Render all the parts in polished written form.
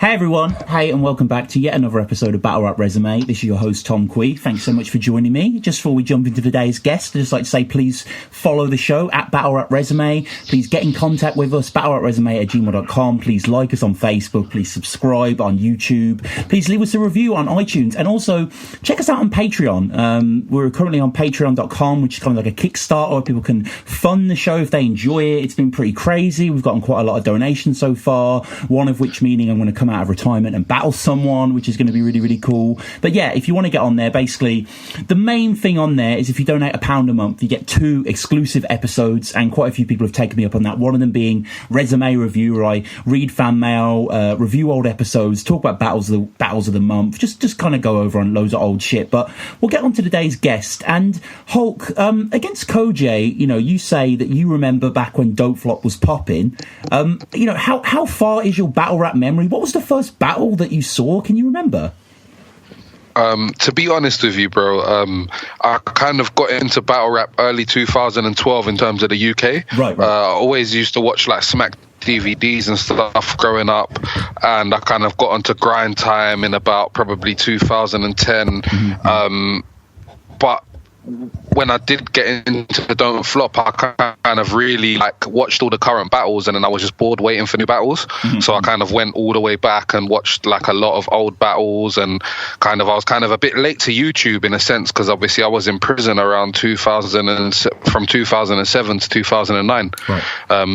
Hey everyone, hey and welcome back to yet another episode of Battle Rap Resume. This is your host Tom Quee. Thanks so much for joining me. Just before we jump into today's guest, I'd just like to say please follow the show at Battle Rap Resume. Please get in contact with us, battlerapresume@gmail.com. Please like us on Facebook. Please subscribe on YouTube. Please leave us a review on iTunes. And also check us out on Patreon. We're currently on patreon.com, which is kind of like a Kickstarter where people can fund the show if they enjoy it. It's been pretty crazy. We've gotten quite a lot of donations so far, one of which meaning I'm going to come out of retirement and battle someone, which is going to be really, really cool. But yeah, if you want to get on there, basically the main thing on there is if you donate £1 a month, you get 2 exclusive episodes, and quite a few people have taken me up on that. One of them being Resume Review, where I read fan mail, review old episodes, talk about battles of the month, just kind of go over on loads of old shit. But we'll get on to today's guest. And Hulk, against Koj, you say that you remember back when Dope Flop was popping. How far is your battle rap memory? What was the first battle that you saw? Can you remember? To be honest with you, bro, I kind of got into battle rap early 2012 in terms of the UK. Right. I always used to watch like Smack DVDs and stuff growing up, and I kind of got onto Grind Time in about probably 2010. Mm-hmm. But when I did get into Don't Flop, I kind of really watched all the current battles, and then I was just bored waiting for new battles. Mm-hmm. So I kind of went all the way back and watched a lot of old battles, and I was kind of a bit late to YouTube in a sense, because obviously I was in prison around from 2007 to 2009. Right.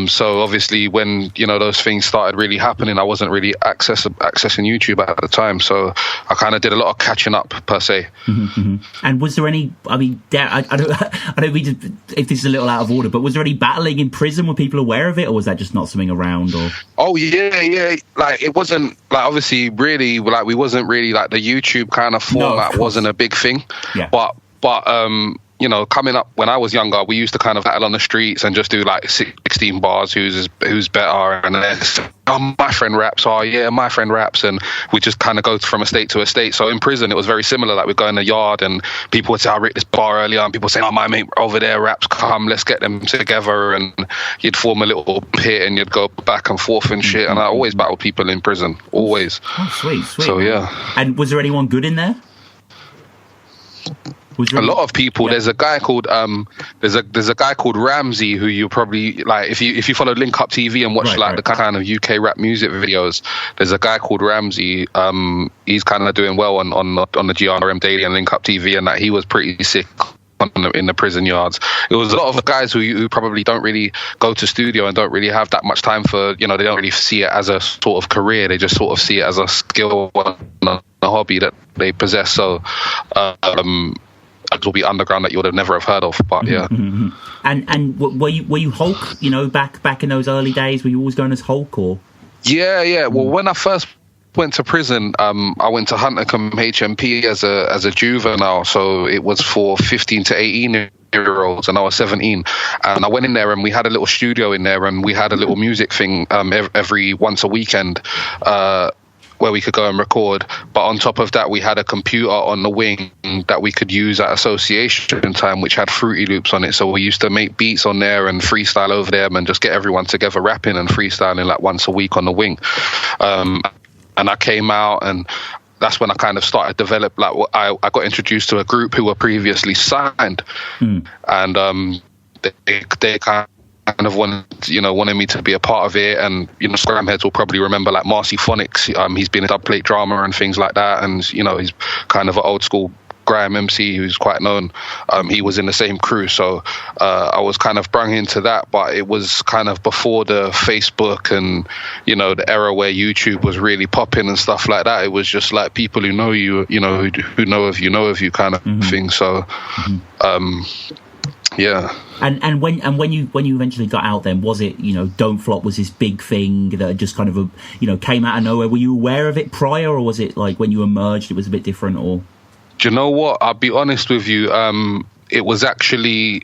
So obviously when those things started really happening, I wasn't really accessing YouTube at the time. So I kind of did a lot of catching up per se. Mm-hmm. And was there any? I don't mean to, if this is a little out of order, but was there any battling in prison? Were people aware of it, or was that just not something around? Or oh yeah, it wasn't obviously really we wasn't really the YouTube kind of format wasn't a big thing. Yeah. But coming up when I was younger, we used to kind of battle on the streets and just do 16 bars, who's better, and then my friend raps, my friend raps, and we just kind of go from estate to estate. So in prison, it was very similar. We'd go in the yard and people would say, I ripped this bar earlier, and people would say, my mate over there raps, come, let's get them together, and you'd form a little pit and you'd go back and forth and shit. And I always battled people in prison, always. Oh, sweet. So yeah. And was there anyone good in there? A lot of people. Yeah. There's a guy called Ramsey, who you probably if you follow Link Up TV and watch the kind of UK rap music videos. There's a guy called Ramsey. He's kind of doing well on the GRM Daily and Link Up TV, and that he was pretty sick in the prison yards. It was a lot of guys who probably don't really go to studio and don't really have that much time for, they don't really see it as a sort of career. They just sort of see it as a skill and a hobby that they possess. So it will be underground that you would have never have heard of, but yeah. Mm-hmm. And were you Hulk? Back in those early days, were you always going as Hulk, or? Yeah. Well, when I first went to prison, I went to Huntercombe HMP as a juvenile, so it was for 15 to 18-year-olds, and I was 17. And I went in there, and we had a little studio in there, and we had a little music thing every once a weekend. Where we could go and record, but on top of that we had a computer on the wing that we could use at association time, which had Fruity Loops on it, so we used to make beats on there and freestyle over them and just get everyone together rapping and freestyling once a week on the wing. And I came out, and that's when I kind of started to develop I got introduced to a group who were previously signed. And they kind of wanted me to be a part of it, and Scramheads will probably remember Marcy Phonics. He's been in Dubplate Drama and things like that, and he's kind of an old school grime MC who's quite known. He was in the same crew, so I was kind of brung into that, but it was kind of before the Facebook and the era where YouTube was really popping and stuff like that. It was just people who know you, who know of you kind of thing. So yeah. And when you eventually got out, then was it Don't Flop was this big thing that just kind of came out of nowhere? Were you aware of it prior, or was it when you emerged it was a bit different? Or do you know what? I'll be honest with you. It was actually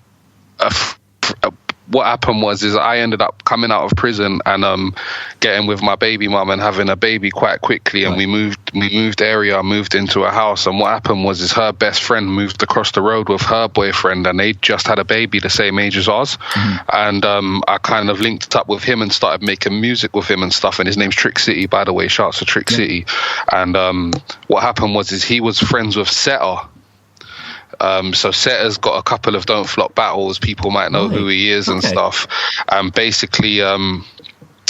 what happened is I ended up coming out of prison and getting with my baby mum and having a baby quite quickly, and we moved area, moved into a house, and what happened was her best friend moved across the road with her boyfriend, and they just had a baby the same age as ours. And I kind of linked up with him and started making music with him and stuff, and his name's Trick City, by the way, shouts to Trick City. And what happened was he was friends with Setter. So Setter's got a couple of Don't Flop battles. People might know who he is and stuff. And basically,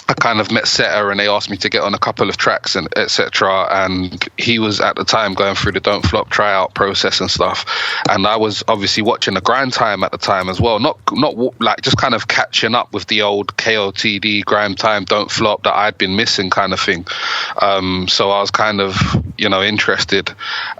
I kind of met Setter and they asked me to get on a couple of tracks and etc. And he was at the time going through the Don't Flop tryout process and stuff. And I was obviously watching the grind time at the time as well. Not like just kind of catching up with the old KOTD grind time Don't Flop that I'd been missing kind of thing. So I was kind of, interested.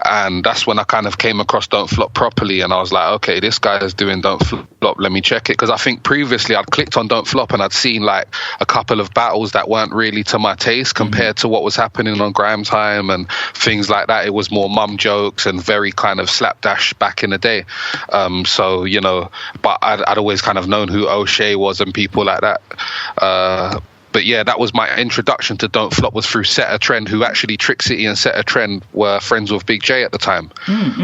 And that's when I kind of came across Don't Flop properly. And I was like, okay, this guy is doing Don't Flop. Let me check it. Because I think previously I'd clicked on Don't Flop and I'd seen like a couple of battles that weren't really to my taste compared to what was happening on Grime Time and things like that. It was more mum jokes and very kind of slapdash back in the day. But I'd always kind of known who O'Shea was and people like that. But yeah, that was my introduction to Don't Flop, was through Setter Trend, who actually Trick City and Setter Trend were friends with Big J at the time.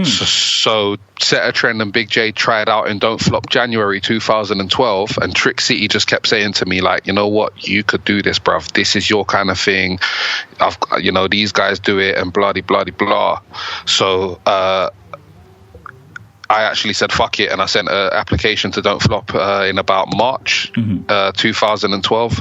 So Setter Trend and Big J tried out in Don't Flop January 2012, and Trick City just kept saying to me, like, you know what, you could do this, bruv. This is your kind of thing. These guys do it and blah, blah, blah. So I actually said fuck it, and I sent an application to Don't Flop in about March 2012,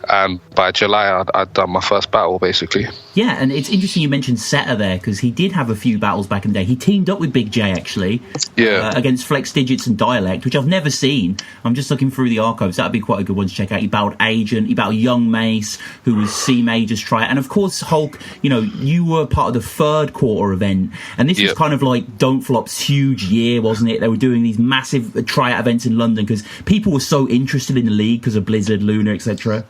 and by July I'd done my first battle basically. Yeah, and it's interesting you mentioned Setter there, because he did have a few battles back in the day. He teamed up with Big J actually, against Flex Digits and Dialect, which I've never seen. I'm just looking through the archives. That'd be quite a good one to check out. He battled Agent, he battled Young Mace, who was C Major's tryout, and of course Hulk. You were part of the third quarter event, and this was kind of like Don't Flop's huge year, wasn't it? They were doing these massive tryout events in London because people were so interested in the league because of Blizzard, Luna, etc.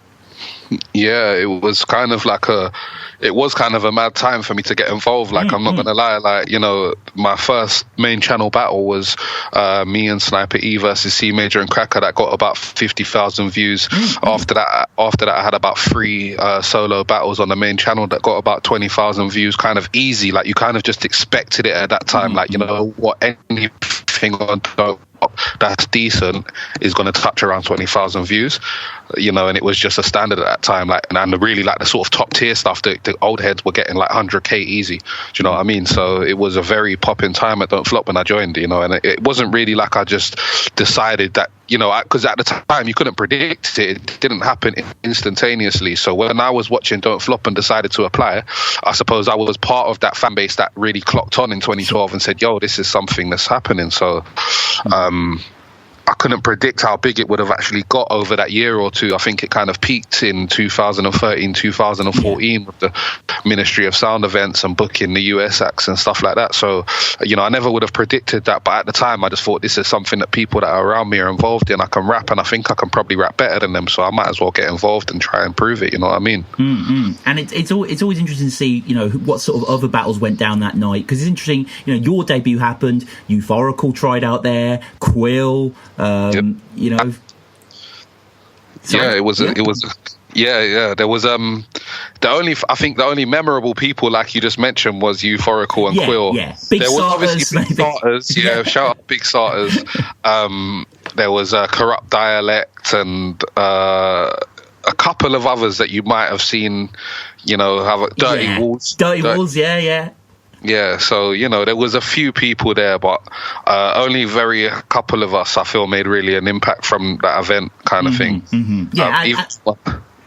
Yeah, it was kind of a mad time for me to get involved. Like, I'm not gonna lie, like, my first main channel battle was me and Sniper E versus C Major and Cracker, that got about 50,000 views. After that I had about 3 solo battles on the main channel that got about 20,000 views, kind of easy. Like, you kind of just expected it at that time. Like, what, anything on that's decent is going to touch around 20,000 views, and it was just a standard at that time. Like, and really, like, the sort of top tier stuff, the old heads were getting like 100k easy. Do you know what I mean? So it was a very popping time at Don't Flop when I joined, and it wasn't really like I just decided that, because at the time you couldn't predict it. It didn't happen instantaneously. So when I was watching Don't Flop and decided to apply, I suppose I was part of that fan base that really clocked on in 2012 and said, yo, this is something that's happening. So I couldn't predict how big it would have actually got over that year or two. I think it kind of peaked in 2013, 2014 with the Ministry of Sound events and booking the US acts and stuff like that. So, I never would have predicted that. But at the time, I just thought this is something that people that are around me are involved in. I can rap, and I think I can probably rap better than them. So I might as well get involved and try and prove it. You know what I mean? And it's always interesting to see, what sort of other battles went down that night. Because it's interesting, your debut happened. Euphorical tried out there. Quill. Yep. Sorry. It was there was the only memorable people, like you just mentioned, was Euphorical and Quill. Big there was starters, obviously Big Starters, shout out Big Starters. There was Corrupt Dialect and a couple of others that you might have seen, have Dirty Walls. Dirty Walls, Yeah, so, there was a few people there, but only a couple of us, I feel, made really an impact from that event kind of thing.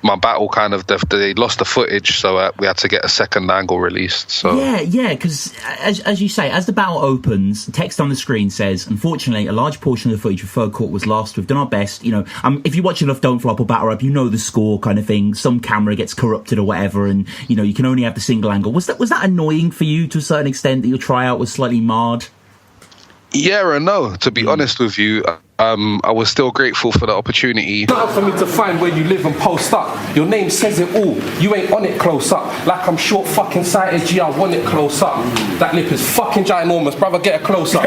My battle kind of, they lost the footage, so we had to get a second angle released. So because as you say, as the battle opens, text on the screen says, unfortunately, a large portion of the footage of third court was lost. We've done our best. If you watch enough Don't Flop or Battle Rap, the score kind of thing. Some camera gets corrupted or whatever, and you can only have the single angle. Was that annoying for you to a certain extent, that your tryout was slightly marred? Yeah and no, to be honest with you. I was still grateful for the opportunity. It's not for me to find where you live and post up. Your name says it all. You ain't on it close up. Like I'm short fucking sighted, G, I want it close up. That lip is fucking ginormous, brother, get a close up.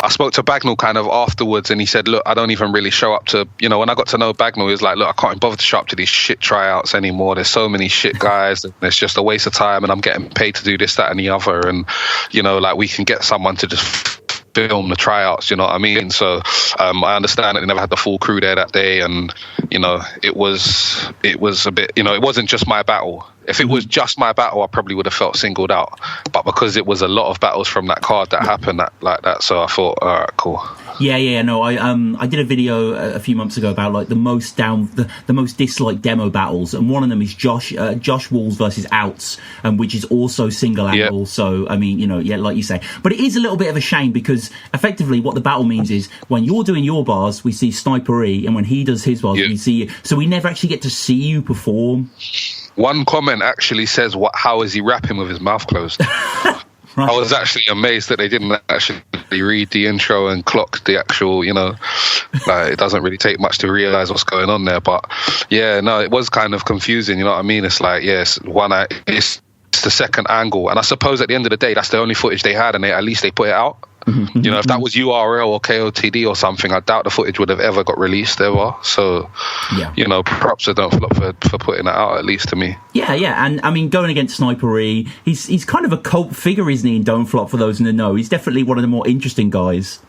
I spoke to Bagnall kind of afterwards, and he said, look, I don't even really show up to, you know, when I got to know Bagnall, he was like, look, I can't bother to show up to these shit tryouts anymore. There's so many shit guys, and it's just a waste of time, and I'm getting paid to do this, that, and the other. And, you know, like, we can get someone to just film the tryouts, you know what I mean? So I understand that they never had the full crew there that day, and, you know, it was a bit, you know, it wasn't just my battle. If it was just my battle, I probably would have felt singled out. But because it was a lot of battles from that card that happened like that, so I thought, all right, cool. Yeah, no, I did a video a few months ago about like the most disliked demo battles, and one of them is Josh Walls versus Outs, which is also single angle. Yep. So I mean, you know, yeah, like you say, but it is a little bit of a shame because effectively what the battle means is when you're doing your bars, we see Sniper E, and when he does his bars, we see you. So we never actually get to see you perform. One comment actually says, how is he rapping with his mouth closed? Right. I was actually amazed that they didn't actually read the intro and clock the actual, you know, like, it doesn't really take much to realize what's going on there. But yeah, no, it was kind of confusing, you know what I mean? It's like, yes, it's the second angle. And I suppose at the end of the day, that's the only footage they had, and at least they put it out. Mm-hmm. You know, if that was URL or KOTD or something, I doubt the footage would have ever got released ever. So, you know, props to Don't Flop for putting that out, at least to me. Yeah, and I mean, going against Sniper E, he's kind of a cult figure, isn't he, in Don't Flop, for those in the know? He's definitely one of the more interesting guys.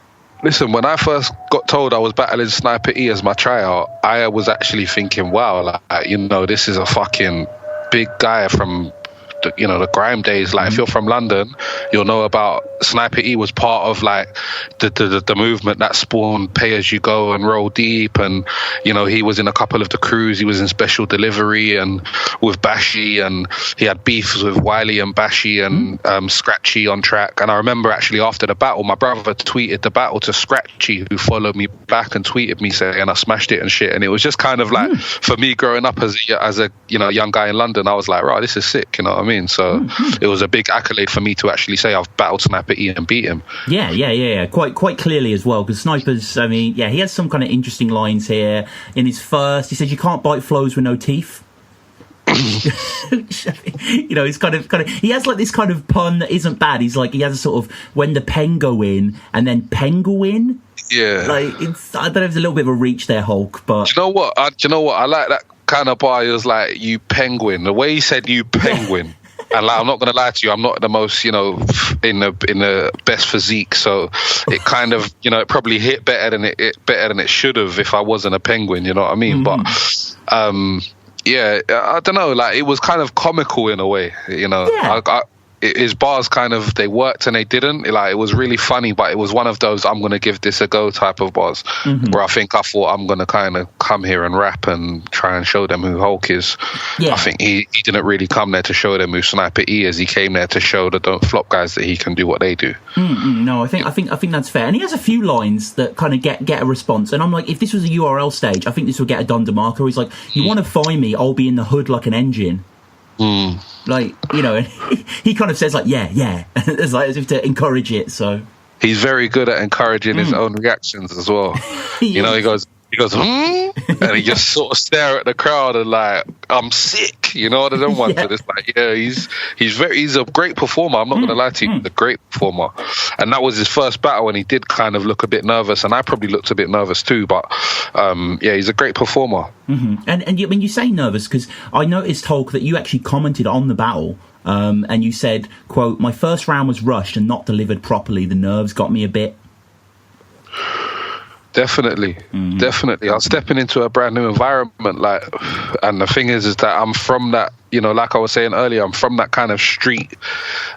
Listen, when I first got told I was battling Sniper E as my tryout, I was actually thinking, wow, like, you know, this is a fucking big guy from the grime days. Like, if you're from London, you'll know about Sniper E was part of like the movement that spawned Pay As You Go and Roll Deep, and you know, he was in a couple of the crews. He was in Special Delivery and with Bashy, and he had beefs with Wiley and Bashy and Scratchy on track. And I remember actually after the battle, my brother tweeted the battle to Scratchy, who followed me back and tweeted me saying I smashed it and shit. And it was just kind of like, for me growing up as a you know, young guy in London, I was like, right, this is sick, you know what I mean? So it was a big accolade for me to actually say I've battled Sniper E and beat him. Yeah. Quite clearly as well, because Sniper's, I mean, yeah, he has some kind of interesting lines here. In his first, he says, you can't bite flows with no teeth. You know, it's kind of he has like this kind of pun that isn't bad. He's like, he has a sort of when the pen go in and then penguin. Yeah, like, it's, I don't know if there's a little bit of a reach there, Hulk, but do you know what? I like that kind of bar. He was like, you penguin. The way he said you penguin. And like, I'm not going to lie to you, I'm not the most, you know, in the best physique, so it kind of, you know, it probably hit better than it should have if I wasn't a penguin, you know what I mean? But yeah, I don't know, like, it was kind of comical in a way, you know. His bars kind of, they worked and they didn't. Like, it was really funny, but it was one of those I'm going to give this a go type of bars, where I thought I'm going to kind of come here and rap and try and show them who Hulk is. I think he didn't really come there to show them who Sniper E is. He came there to show the Don't Flop guys that he can do what they do. No, I think that's fair. And he has a few lines that kind of get a response. And I'm like, if this was a URL stage, I think this would get a Dunder marker. He's like, you want to find me, I'll be in the hood like an engine. Like, you know, and he kind of says like, yeah, as if to encourage it. So he's very good at encouraging his own reactions as well. You know, he goes, and he just sort of stare at the crowd and like, I'm sick, you know, I don't want to. It's like, yeah, he's a great performer. I'm not going to lie to you, he's a great performer. And that was his first battle, and he did kind of look a bit nervous, and I probably looked a bit nervous too. But yeah, he's a great performer. And you, when you say nervous, because I noticed, Hulk, that you actually commented on the battle. And you said, quote, my first round was rushed and not delivered properly. The nerves got me a bit. Definitely. I was stepping into a brand new environment, like, and the thing is that I'm from that, you know, like I was saying earlier, I'm from that kind of street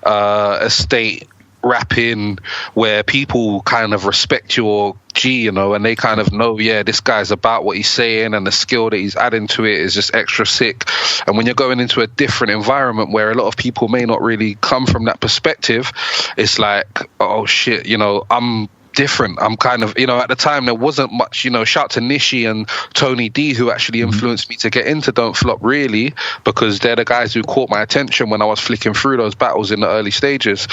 estate rapping where people kind of respect your G, you know, and they kind of know, yeah, this guy's about what he's saying, and the skill that he's adding to it is just extra sick. And when you're going into a different environment where a lot of people may not really come from that perspective, it's like, oh shit, you know, I'm different. I'm kind of, you know, at the time there wasn't much, you know, shout to Nishi and Tony D, who actually influenced me to get into Don't Flop, really, because they're the guys who caught my attention when I was flicking through those battles in the early stages.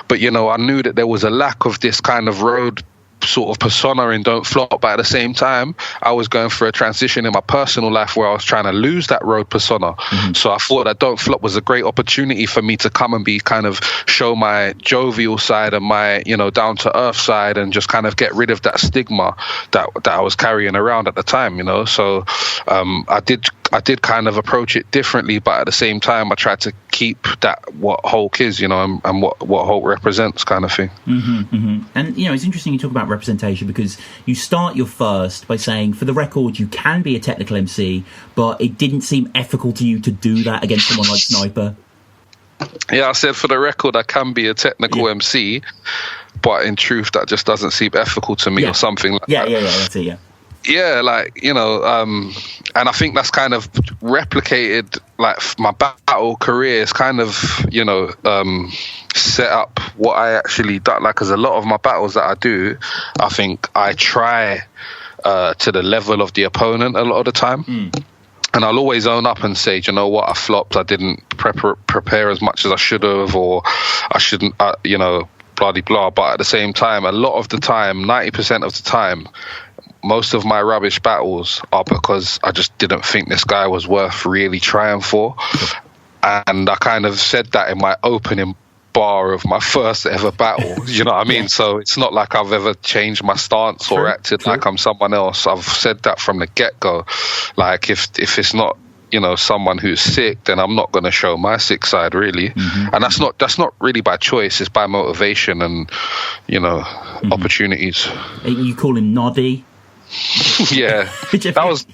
But, you know, I knew that there was a lack of this kind of road sort of persona in Don't Flop, but at the same time I was going through a transition in my personal life where I was trying to lose that road persona. So I thought that Don't Flop was a great opportunity for me to come and be kind of show my jovial side and my, you know, down to earth side, and just kind of get rid of that stigma that I was carrying around at the time, you know. So I did kind of approach it differently, but at the same time I tried to keep that what Hulk is, you know, and what Hulk represents, kind of thing. And you know, it's interesting you talk about representation, because you start your first by saying, for the record, you can be a technical MC, but it didn't seem ethical to you to do that against someone like Sniper. Yeah, I said, for the record, I can be a technical MC, but in truth that just doesn't seem ethical to me, or something like that. Yeah, that's it. Yeah, like, you know, and I think that's kind of replicated, like, my battle career is kind of, you know, set up what I actually do. Like, because a lot of my battles that I do, I think I try to the level of the opponent a lot of the time. And I'll always own up and say, you know what, I flopped. I didn't prepare as much as I should have, or I shouldn't, you know, blah, blah. But at the same time, a lot of the time, 90% of the time, most of my rubbish battles are because I just didn't think this guy was worth really trying for. And I kind of said that in my opening bar of my first ever battle, you know what I mean? So it's not like I've ever changed my stance or acted like I'm someone else. I've said that from the get-go. Like, if it's not, you know, someone who's sick, then I'm not going to show my sick side, really. And that's not really by choice. It's by motivation and, you know, opportunities. You call him Noddy? Yeah, that was,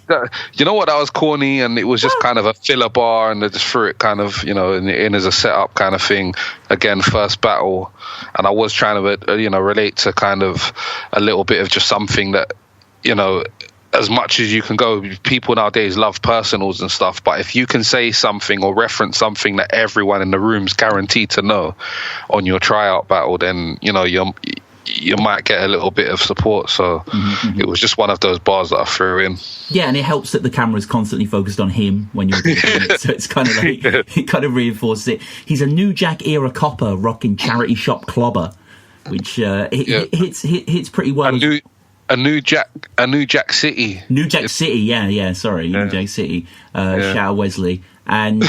you know what, that was corny, and it was just kind of a filler bar, and they just threw it kind of, you know, in as a setup kind of thing. Again, first battle, and I was trying to, you know, relate to kind of a little bit of just something that, you know, as much as you can go, people nowadays love personals and stuff, but if you can say something or reference something that everyone in the room's guaranteed to know on your tryout battle, then, you know, you might get a little bit of support. So it was just one of those bars that I threw in. Yeah, and it helps that the camera's constantly focused on him when you're doing it, so it's kind of like, it kind of reinforces it. He's a New Jack era copper rocking charity shop clobber, which hits pretty well. A New Jack City. New Jack City, New Jack City. Shout out Wesley. And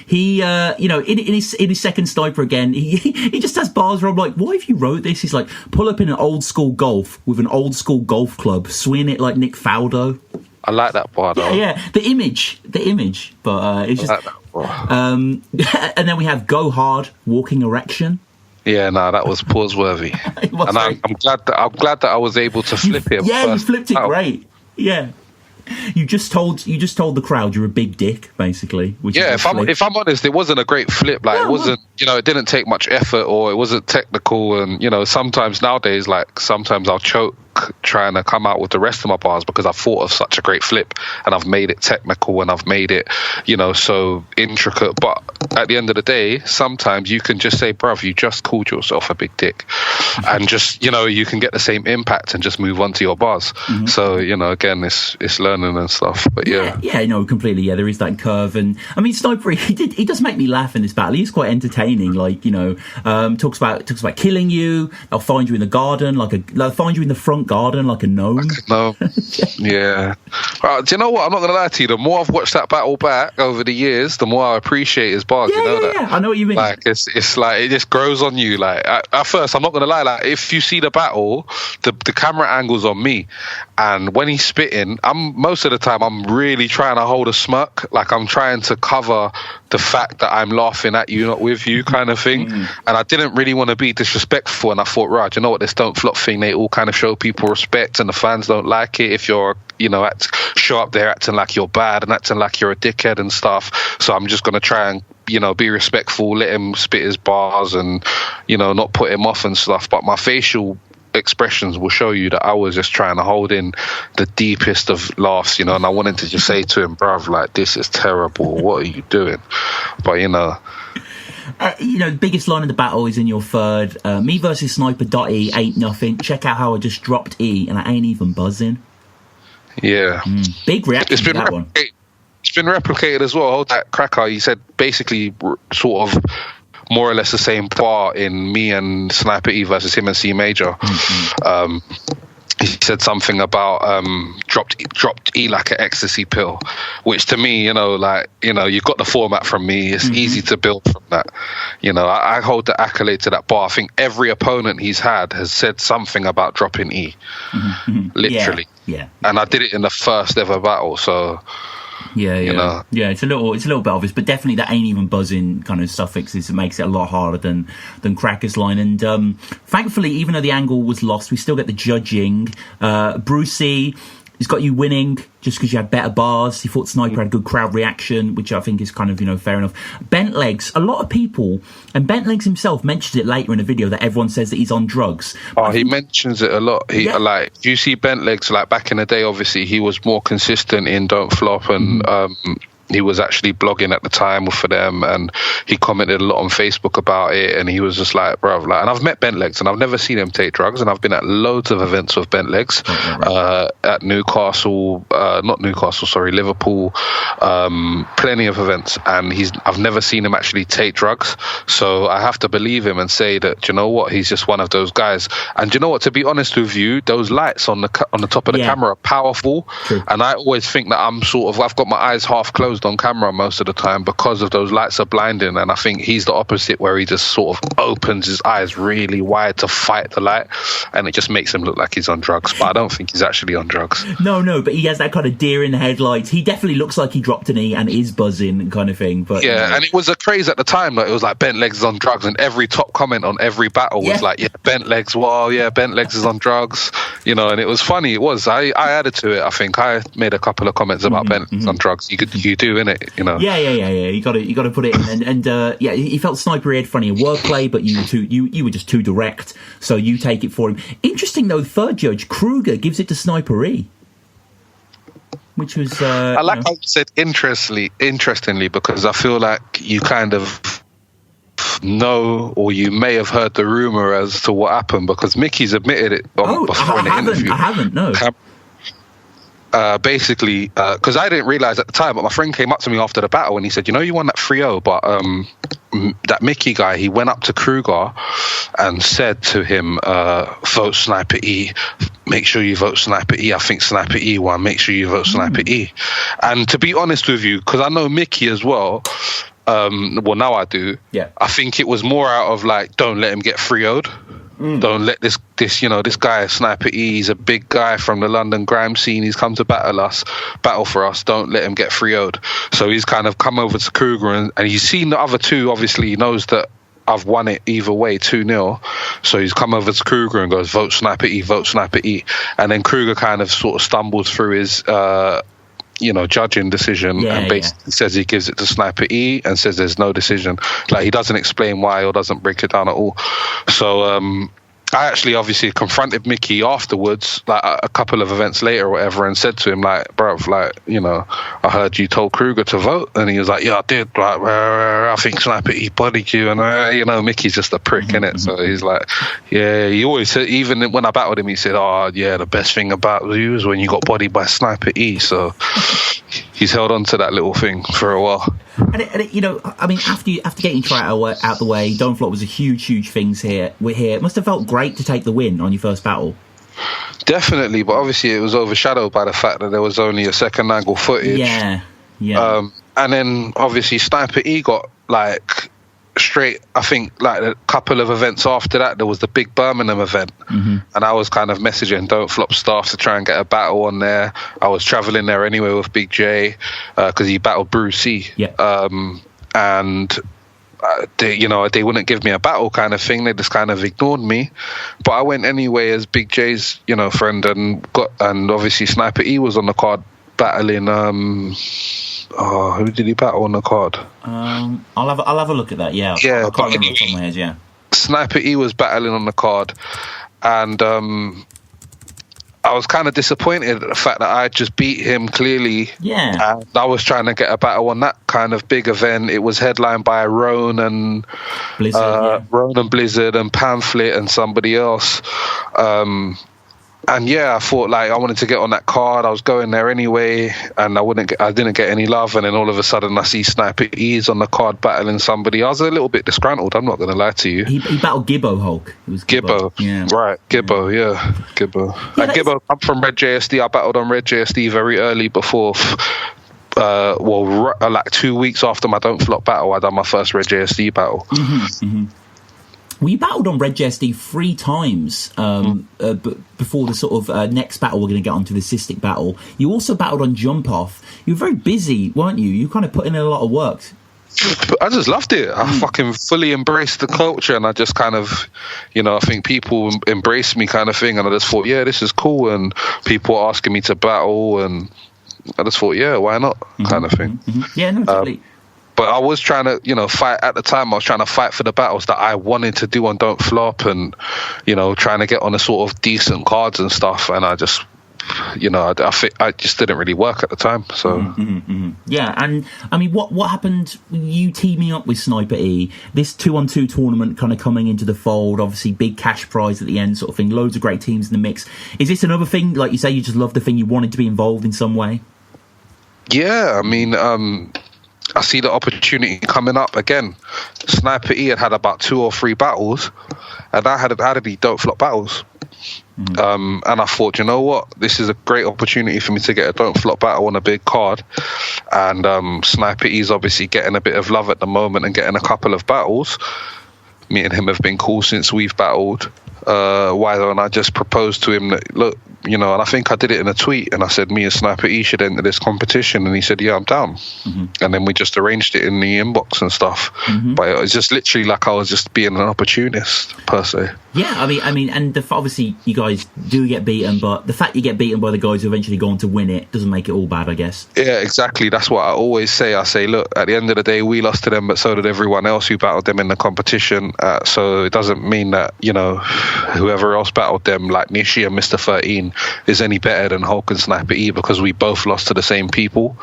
he, you know, in his second Sniper again, he just has bars where I'm like, why have you wrote this? He's like, pull up in an old school golf with an old school golf club, swing it like Nick Faldo. I like that bar, though. Yeah, the image. But it's just. I like that bar. And then we have Go Hard, Walking Erection. Yeah, no, that was pause worthy. And I'm glad that I was able to flip it. Yeah, you flipped it great. Yeah. You just told the crowd you're a big dick, basically. If I'm honest, it wasn't a great flip. Like, it wasn't, you know, it didn't take much effort, or it wasn't technical. And, you know, sometimes nowadays, like, sometimes I'll choke trying to come out with the rest of my bars because I've thought of such a great flip and I've made it technical and I've made it, you know, so intricate. But at the end of the day, sometimes you can just say, bruv, you just called yourself a big dick, and just, you know, you can get the same impact and just move on to your bars. So, you know, again, it's learning and stuff. But yeah, no, completely. Yeah, there is that curve. And I mean, Sniper, he does make me laugh in this battle. He's quite entertaining. Like, you know, talks about killing you. They'll find you in the garden, they'll find you in the front garden like a gnome. Yeah. Do you know what? I'm not gonna lie to you. The more I've watched that battle back over the years, the more I appreciate his bars. You know that? I know what you mean. Like, it's like, it just grows on you. Like, at first, I'm not gonna lie. Like, if you see the battle, the camera angle's on me, and when he's spitting, most of the time I'm really trying to hold a smirk. Like, I'm trying to cover the fact that I'm laughing at you, not with you, kind of thing. And I didn't really want to be disrespectful, and I thought, right, you know what, this Don't Flop thing, they all kind of show people respect, and the fans don't like it if you're, you know, show up there acting like you're bad and acting like you're a dickhead and stuff. So I'm just going to try and, you know, be respectful, let him spit his bars and, you know, not put him off and stuff. But my facial expressions will show you that I was just trying to hold in the deepest of laughs, you know, and I wanted to just say to him, bruv, like, this is terrible, what are you doing? But, you know, you know, the biggest line of the battle is in your third. Me versus Sniper.E ain't nothing. Check out how I just dropped E and I ain't even buzzing. Yeah. Big reaction to that one. It's been replicated as well. That cracker, he said, basically sort of more or less the same bar in me and Sniper E versus him and C Major. He said something about dropped E like an ecstasy pill, which to me, you got the format from me. It's easy to build from that. I hold the accolade to that bar. I think every opponent he's had has said something about dropping E, literally. Yeah. And I did it in the first ever battle, so. Yeah, it's a little bit obvious, but definitely that ain't even buzzing kind of suffixes. It makes it a lot harder than Cracker's line. And thankfully, even though the angle was lost, we still get the judging. Brucey has got you winning just because you had better bars. He thought Sniper had good crowd reaction, which I think is kind of, fair enough. Bent Legs, a lot of people, and Bent Legs himself mentioned it later in the video that everyone says that he's on drugs. He mentions it a lot. You see Bent Legs, like back in the day, obviously, he was more consistent in Don't Flop, and he was actually blogging at the time for them, and he commented a lot on Facebook about it, and he was just like, bruv, and I've met Bent Legs, and I've never seen him take drugs, and I've been at loads of events with Bent Legs, at Liverpool, plenty of events, and I've never seen him actually take drugs, so I have to believe him and say that, you know what, he's just one of those guys. And you know what, to be honest with you, those lights on the top of the camera are powerful. True. And I always think that I've got my eyes half closed on camera most of the time because of those lights are blinding, and I think he's the opposite, where he just sort of opens his eyes really wide to fight the light, and it just makes him look like he's on drugs, but I don't think he's actually on drugs. No, but he has that kind of deer in the headlights. He definitely looks like he dropped an E and is buzzing kind of thing. But and it was a craze at the time, it was like Bent Legs is on drugs, and every top comment on every battle was like, Bent Legs, Bent Legs is on drugs, and it was funny. It was, I added to it. I think I made a couple of comments about Bent Legs on drugs. You do, innit? Yeah. You got to put it in, and he felt Sniper had funny in wordplay, but you were just too direct, so you take it for him. Interesting though, third judge Kruger gives it to Sniper E, which was I like how you said interestingly, because I feel like you kind of know, or you may have heard the rumor as to what happened, because Mickey's admitted it before in the interview. I haven't, no. Basically, because I didn't realize at the time, but my friend came up to me after the battle and he said, you won that 3-0, but that Mickey guy, he went up to Kruger and said to him, vote Sniper E, make sure you vote Sniper E. I think Sniper E won, make sure you vote Sniper E. And to be honest with you, because I know Mickey as well, now I do. Yeah. I think it was more out of like, don't let him get 3-0'd. Don't let this guy Sniper E, he's a big guy from the London grime scene. He's come to battle for us. Don't let him get 3-0'd. So he's kind of come over to Kruger, and he's seen the other two. Obviously, he knows that I've won it either way, 2-0. So he's come over to Kruger and goes, vote Sniper E, vote Sniper E. And then Kruger kind of sort of stumbles through his judging decision, and basically says he gives it to Sniper E and says there's no decision. Like, he doesn't explain why or doesn't break it down at all. So I actually obviously confronted Mickey afterwards, like a couple of events later or whatever, and said to him, like, bruv, I heard you told Kruger to vote, and he was like, yeah, I did, like, I think Sniper E bodied you, and Mickey's just a prick, innit? So he's like, yeah, he always said, even when I battled him, he said, oh yeah, the best thing about you is when you got bodied by Sniper E. So he's held on to that little thing for a while. And after getting Trout out the way, Don't Flop was a huge thing here. It must have felt great to take the win on your first battle. Definitely, but obviously it was overshadowed by the fact that there was only a second angle footage. Yeah. And then obviously Sniper E got straight, I think, a couple of events after that, there was the big Birmingham event, and I was kind of messaging Don't Flop staff to try and get a battle on there. I was traveling there anyway with Big J, because he battled Brucey, and they wouldn't give me a battle kind of thing. They just kind of ignored me, but I went anyway as Big J's friend, and obviously Sniper E was on the card battling who did he battle on the card? I'll have a look at that. Yeah, yeah. I can't remember from my head. Yeah, Sniper E was battling on the card, and I was kind of disappointed at the fact that I just beat him clearly. Yeah, and I was trying to get a battle on that kind of big event. It was headlined by Roan and Blizzard, Roan and Blizzard and Pamphlet and somebody else. And yeah, I thought like I wanted to get on that card. I was going there anyway, and I didn't get any love. And then all of a sudden, I see Sniper E's on the card battling somebody. I was a little bit disgruntled. I'm not going to lie to you. He battled Gibbo Hulk. It was Gibbo, yeah, right? Gibbo, yeah, Gibbo. Yeah, And Gibbo, I'm from Red JSD. I battled on Red JSD very early before. Like 2 weeks after my Don't Flop battle, I done my first Red JSD battle. Well, you battled on Red JSD 3 times before the sort of next battle we're going to get onto, the Cystic battle. You also battled on Jump Off. You were very busy, weren't you? You kind of put in a lot of work. I just loved it. I fucking fully embraced the culture, and I just kind of, I think people embraced me kind of thing, and I just thought, yeah, this is cool, and people were asking me to battle, and I just thought, yeah, why not, kind of thing. Yeah, no, totally. But I was trying to, fight at the time. I was trying to fight for the battles that I wanted to do on Don't Flop, and, trying to get on a sort of decent cards and stuff. And I just, I just didn't really work at the time. So yeah, and I mean, what happened? You teaming up with Sniper E, this 2-on-2 tournament kind of coming into the fold. Obviously, big cash prize at the end, sort of thing. Loads of great teams in the mix. Is this another thing? Like you say, you just love the thing. You wanted to be involved in some way. Yeah, I mean, I see the opportunity coming up again. Sniper E had about 2 or 3 battles, and I had the Don't Flop battles. And I thought, you know what, this is a great opportunity for me to get a Don't Flop battle on a big card. And Sniper E's obviously getting a bit of love at the moment and getting a couple of battles. Me and him have been cool since we've battled. Why don't I just propose to him that, look, and I think I did it in a tweet, and I said me and Sniper E should enter this competition, and he said, yeah, I'm down. And then we just arranged it in the inbox and stuff. But it was just literally like I was just being an opportunist per se. Yeah, I mean, and obviously you guys do get beaten, but the fact you get beaten by the guys who eventually go on to win it doesn't make it all bad, I guess. Yeah, exactly. That's what I always say. I say, look, at the end of the day, we lost to them, but so did everyone else who battled them in the competition. So it doesn't mean that, whoever else battled them, like Nishi and Mr. 13, is any better than Hulk and Sniper E, because we both lost to the same people.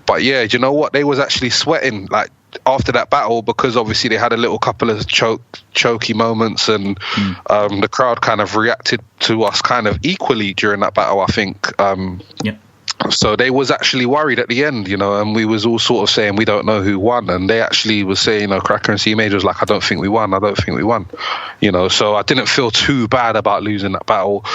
But yeah, you know what? They was actually sweating, like, after that battle, because obviously they had a little couple of choky moments, and the crowd kind of reacted to us kind of equally during that battle, I think. So they was actually worried at the end, and we was all sort of saying we don't know who won, and they actually was saying, Cracker and C Major was like, I don't think we won. So I didn't feel too bad about losing that battle.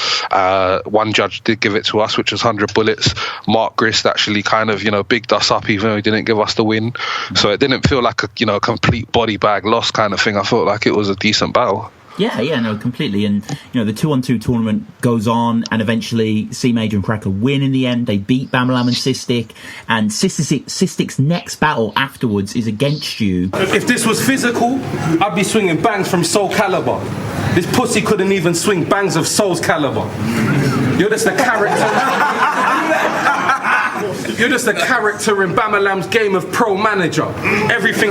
One judge did give it to us, which was 100 bullets. Mark Grist actually kind of, bigged us up, even though he didn't give us the win. So it didn't feel like a, complete body bag loss kind of thing. I felt like it was a decent battle. Yeah, no, completely. And, the 2-on-2 tournament goes on, and eventually C Major and Cracker win in the end. They beat Bamalam and Cystic, and Cystic's next battle afterwards is against you. If this was physical, I'd be swinging bangs from Soul Calibur. This pussy couldn't even swing bangs of Soul's caliber. You're just a character. You're just a character in Bamalam's game of pro manager. Everything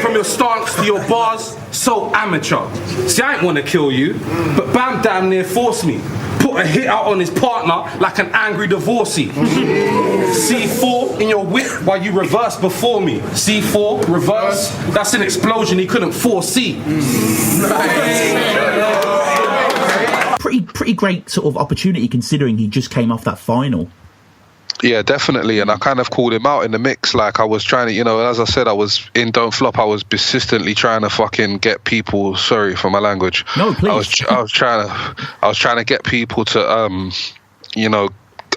from your stance to your bars, so amateur. See, I ain't want to kill you, but Bam damn near forced me. Put a hit out on his partner like an angry divorcee. C4 in your whip while you reverse before me. C4, reverse, that's an explosion he couldn't foresee. Pretty great sort of opportunity, considering he just came off that final. Yeah, definitely. And I kind of called him out in the mix. Like, I was trying to, as I said, I was in Don't Flop. I was persistently trying to fucking get people. Sorry for my language. No, please. I was trying to get people to,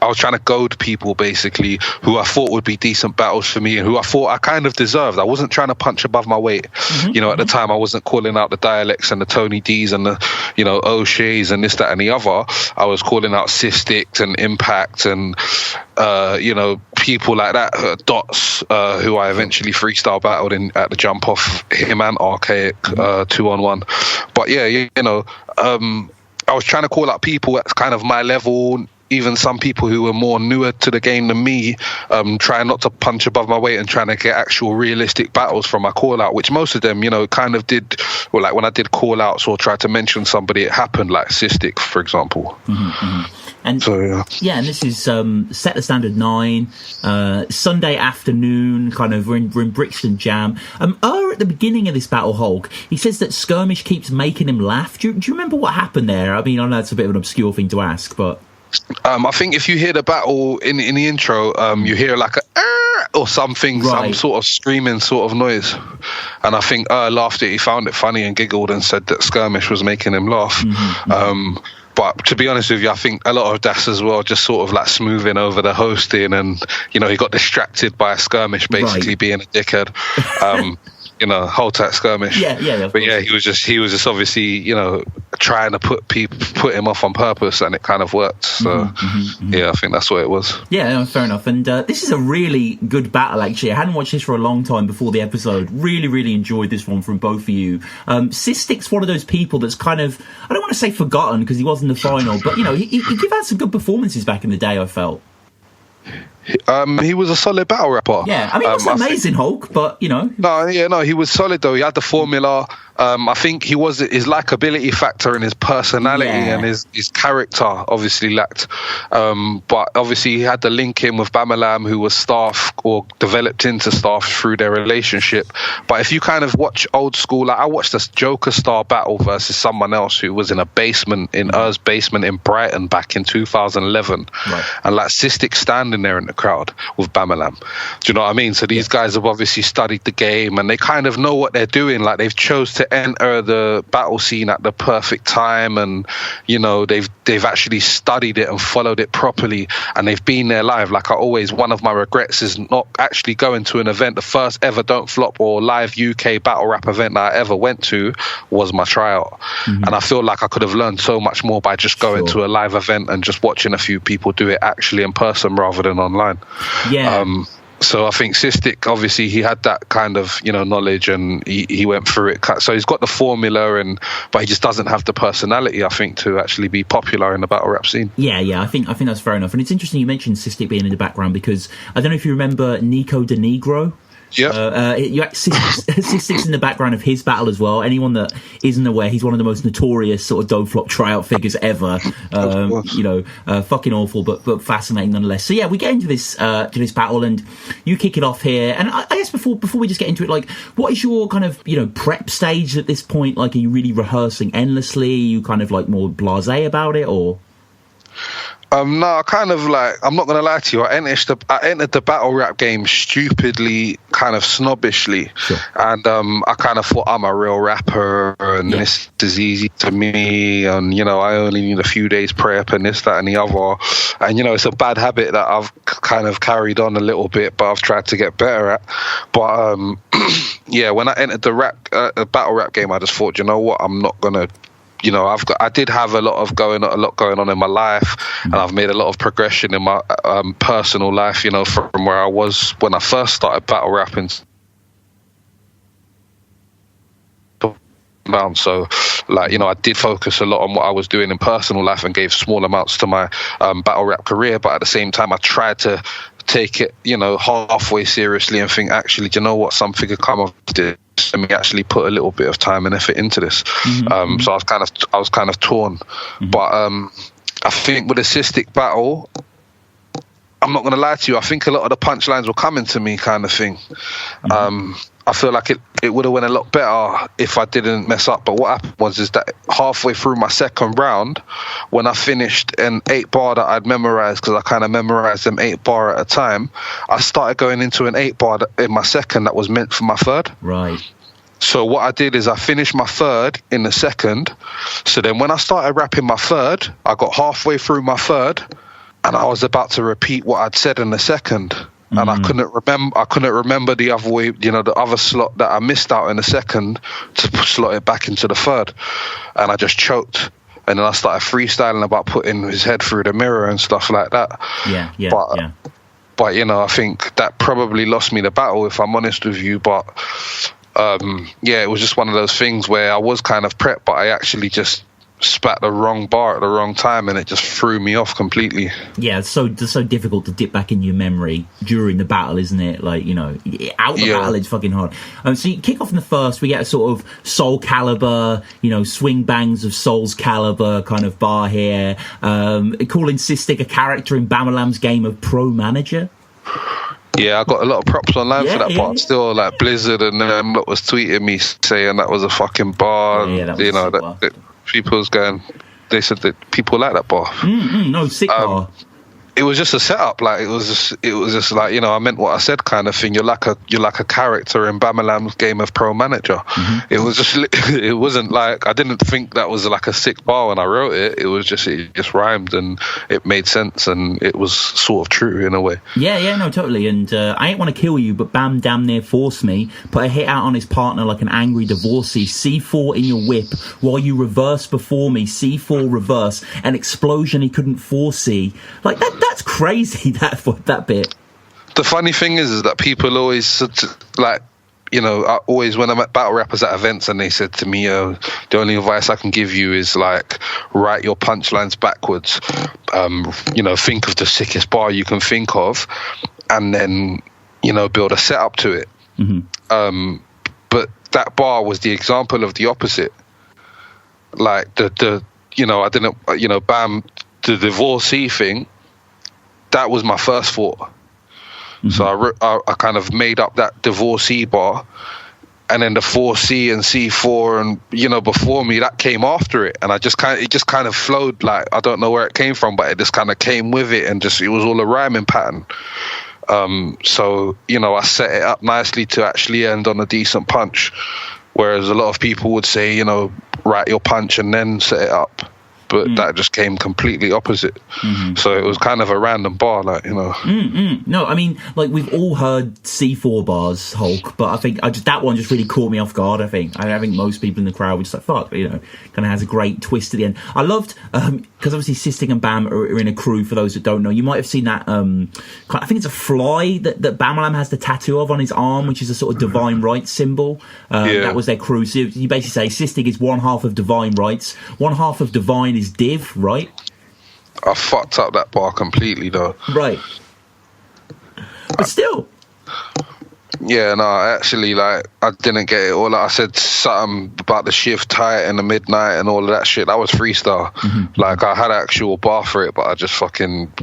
I was trying to goad people, basically, who I thought would be decent battles for me, and who I thought I kind of deserved. I wasn't trying to punch above my weight. At the time, I wasn't calling out the Dialects and the Tony D's and the, O'Shea's and this, that, and the other. I was calling out Cystic and Impact and, people like that, Dots, who I eventually freestyle battled in at the Jump Off, him and Archaic, 2-on-1. But yeah, I was trying to call out people at kind of my level, even some people who were more newer to the game than me, trying not to punch above my weight and trying to get actual realistic battles from my call out, which most of them, kind of did, like when I did call outs or tried to mention somebody, it happened, like Cystic, for example. And so and this is set the standard 9, Sunday afternoon, kind of we're in Brixton Jam. At the beginning of this battle, Hulk, he says that Skirmish keeps making him laugh. Do you remember what happened there? I mean, I know it's a bit of an obscure thing to ask, but I think if you hear the battle in the intro, you hear like a or something, some sort of screaming sort of noise, and I think laughed it. He found it funny and giggled and said that Skirmish was making him laugh. But to be honest with you, I think a lot of that's as well just sort of like smoothing over the hosting, and he got distracted by a Skirmish basically being a dickhead. Hold tight Skirmish. But yeah, he was just obviously, trying to put him off on purpose, and it kind of worked. So yeah, I think that's what it was. Yeah, no, fair enough. And this is a really good battle, actually. I hadn't watched this for a long time before the episode. Really, really enjoyed this one from both of you. Cystic's one of those people that's kind of, I don't want to say forgotten because he was in the final, but he gave out some good performances back in the day, I felt. He was a solid battle rapper. Yeah, I mean, it wasn't amazing, Hulk, but No, he was solid though. He had the formula. I think his likability factor and his personality and his character obviously lacked. But obviously he had the link in with Bamalam, who was staff or developed into staff through their relationship. But if you kind of watch old school, like I watched this Joker Star battle versus someone else who was in a basement, in Ur's basement in Brighton back in 2011. Right. And like Cystic standing there in the crowd with Bamalam. Do you know what I mean? So these guys have obviously studied the game and they kind of know what they're doing. Like they've chose to enter the battle scene at the perfect time, and they've actually studied it and followed it properly, and they've been there live. Like one of my regrets is not actually going to an event. The first ever Don't Flop or live UK battle rap event that I ever went to was my tryout, and I feel like I could have learned so much more by just going to a live event and just watching a few people do it actually in person rather than online. So I think Cystic, obviously, he had that kind of, knowledge, and he went through it. So he's got the formula, but he just doesn't have the personality, I think, to actually be popular in the battle rap scene. Yeah, I think that's fair enough. And it's interesting you mentioned Cystic being in the background, because I don't know if you remember Nico De Negro. Yeah, Cystic's in the background of his battle as well. Anyone that isn't aware, he's one of the most notorious sort of Don't Flop tryout figures ever. Fucking awful, but fascinating nonetheless. So yeah, we get into this battle, and you kick it off here. And I guess before we just get into it, like, what is your kind of prep stage at this point? Like, are you really rehearsing endlessly? Are you kind of like more blasé about it, or? No, kind of like, I'm not going to lie to you, I entered the battle rap game stupidly, kind of snobbishly. Sure. And I kind of thought I'm a real rapper and this is easy to me, and I only need a few days prep and this, that and the other. And it's a bad habit that I've kind of carried on a little bit, but I've tried to get better at. But when I entered the battle rap game, I just thought, you know what, I'm not going to, I did have a lot going on in my life, and I've made a lot of progression in my personal life, from where I was when I first started battle rapping. So, I did focus a lot on what I was doing in personal life and gave small amounts to my battle rap career, but at the same time, I tried to take it, halfway seriously and think, actually, do you know what, something could come of this. Let me actually put a little bit of time and effort into this. So I was kind of torn. But I think with the Cystic battle, I'm not going to lie to you, I think a lot of the punchlines were coming to me, kind of thing. I feel like it would have went a lot better if I didn't mess up. But what happened is that halfway through my second round, when I finished an 8-bar that I'd memorized, because I kind of memorized them 8-bar at a time, I started going into an 8-bar in my second that was meant for my third. Right. So what I did is I finished my third in the second. So then when I started rapping my third, I got halfway through my third, and I was about to repeat what I'd said in the second. And I couldn't remember the other way, the other slot that I missed out in the second to slot it back into the third. And I just choked. And then I started freestyling about putting his head through the mirror and stuff like that. But I think that probably lost me the battle, if I'm honest with you. But it was just one of those things where I was kind of prepped, but I actually just spat the wrong bar at the wrong time, and it just threw me off completely. Yeah, it's so difficult to dip back in your memory during the battle, isn't it? Like, you know, out the battle, it's fucking hard. So you kick off in the first, we get a sort of Soul Calibur, you know, swing bangs of Soul's Calibur kind of bar here. Calling Cystic a character in Bamalam's game of Pro Manager. Yeah, I got a lot of props online for that part. Still, like Blizzard and them lot was tweeting me saying that was a fucking bar. That was you know, that people was going. They said that people like that bar. No, sick bar. It was just a setup. Like it was just like, you know, I meant what I said kind of thing. You're like a character in Bamalam's game of Pro Manager. It was just, it wasn't like, I didn't think that was like a sick bar when I wrote it. It just rhymed and it made sense and it was sort of true in a way. Yeah, no, totally. And I ain't want to kill you, but Bam damn near forced me. Put a hit out on his partner like an angry divorcee. C4 in your whip while you reverse before me. C4 reverse. An explosion he couldn't foresee. Like that's crazy, that bit. The funny thing is that people always, like, you know, always when I'm at battle rappers at events and they said to me, the only advice I can give you is, like, write your punchlines backwards. You know, think of the sickest bar you can think of and then, you know, build a setup to it. But that bar was the example of the opposite. Like, the you know, I didn't, you know, Bam, the divorcee thing, that was my first thought. So I kind of made up that divorcee bar, and then the 4C and C4 and, you know, before me, that came after it, and it just kind of flowed. Like, I don't know where it came from, but it just kind of came with it, and it was all a rhyming pattern. So, you know, I set it up nicely to actually end on a decent punch, whereas a lot of people would say, you know, write your punch and then set it up. But that just came completely opposite. So it was kind of a random bar, like, you know. No, I mean, like, we've all heard C4 bars, Hulk, but I think that one just really caught me off guard, I think. I think most people in the crowd were just like, fuck, you know, kind of has a great twist at the end. I loved, because obviously Cystic and Bam are in a crew, for those that don't know. You might have seen that, I think it's a fly that Bamalam has the tattoo of on his arm, which is a sort of divine rights symbol. That was their crew. So you basically say Cystic is one half of divine rights, one half of divine is div, right? I fucked up that bar completely, though. Right. But still. Yeah, no, actually, like, I didn't get it all. Like, I said something about the shift height and the midnight and all of that shit. That was freestyle. Like, I had an actual bar for it, but I just fucking,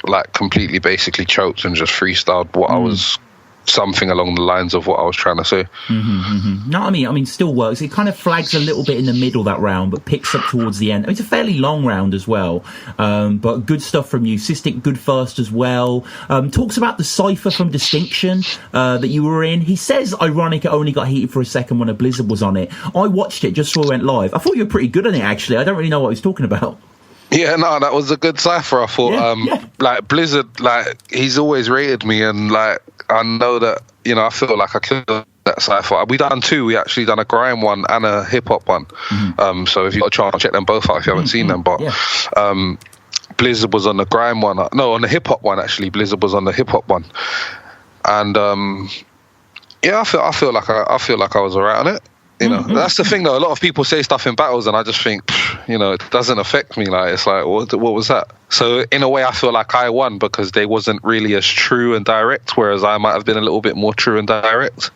like, completely basically choked and just freestyled what I was, something along the lines of what I was trying to say. No, I mean, still works. It kind of flags a little bit in the middle, that round, but picks up towards the end. I mean, it's a fairly long round as well, but good stuff from you. Cystic, good first as well. Talks about the cypher from Distinction that you were in. He says, ironic, it only got heated for a second when a blizzard was on it. I watched it just before we went live. I thought you were pretty good on it, actually. I don't really know what he was talking about. Yeah, no, that was a good cypher. I thought, like, Blizzard, like, he's always rated me, and, like, I know that, you know, I feel like I killed that cypher. We done two. We actually done a grime one and a hip hop one. So if you got a chance, check them both out if you haven't seen them. But Blizzard was on the grime one. No, on the hip hop one actually. Blizzard was on the hip hop one, and I feel like I was alright on it. You know, that's the thing though. A lot of people say stuff in battles, and I just think, you know, it doesn't affect me. Like, it's like, what was that? So in a way, I feel like I won because they wasn't really as true and direct, whereas I might have been a little bit more true and direct.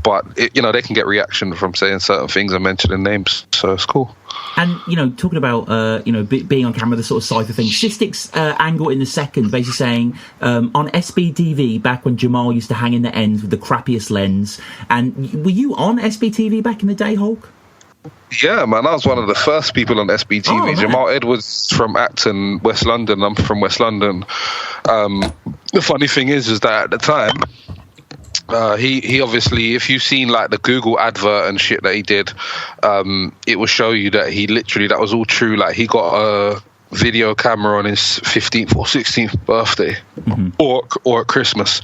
But you know, they can get reaction from saying certain things and mentioning names, so it's cool. And, you know, talking about, you know, being on camera, the sort of cypher thing, Cystic's angle in the second, basically saying, on SBTV, back when Jamal used to hang in the ends with the crappiest lens, and were you on SBTV back in the day, Hulk? Yeah, man, I was one of the first people on SBTV. Jamal Edwards from Acton, West London. I'm from West London. The funny thing is that at the time, he obviously, if you've seen like the Google advert and shit that he did, it will show you that he literally, that was all true. Like, he got a video camera on his 15th or 16th birthday, or at Christmas,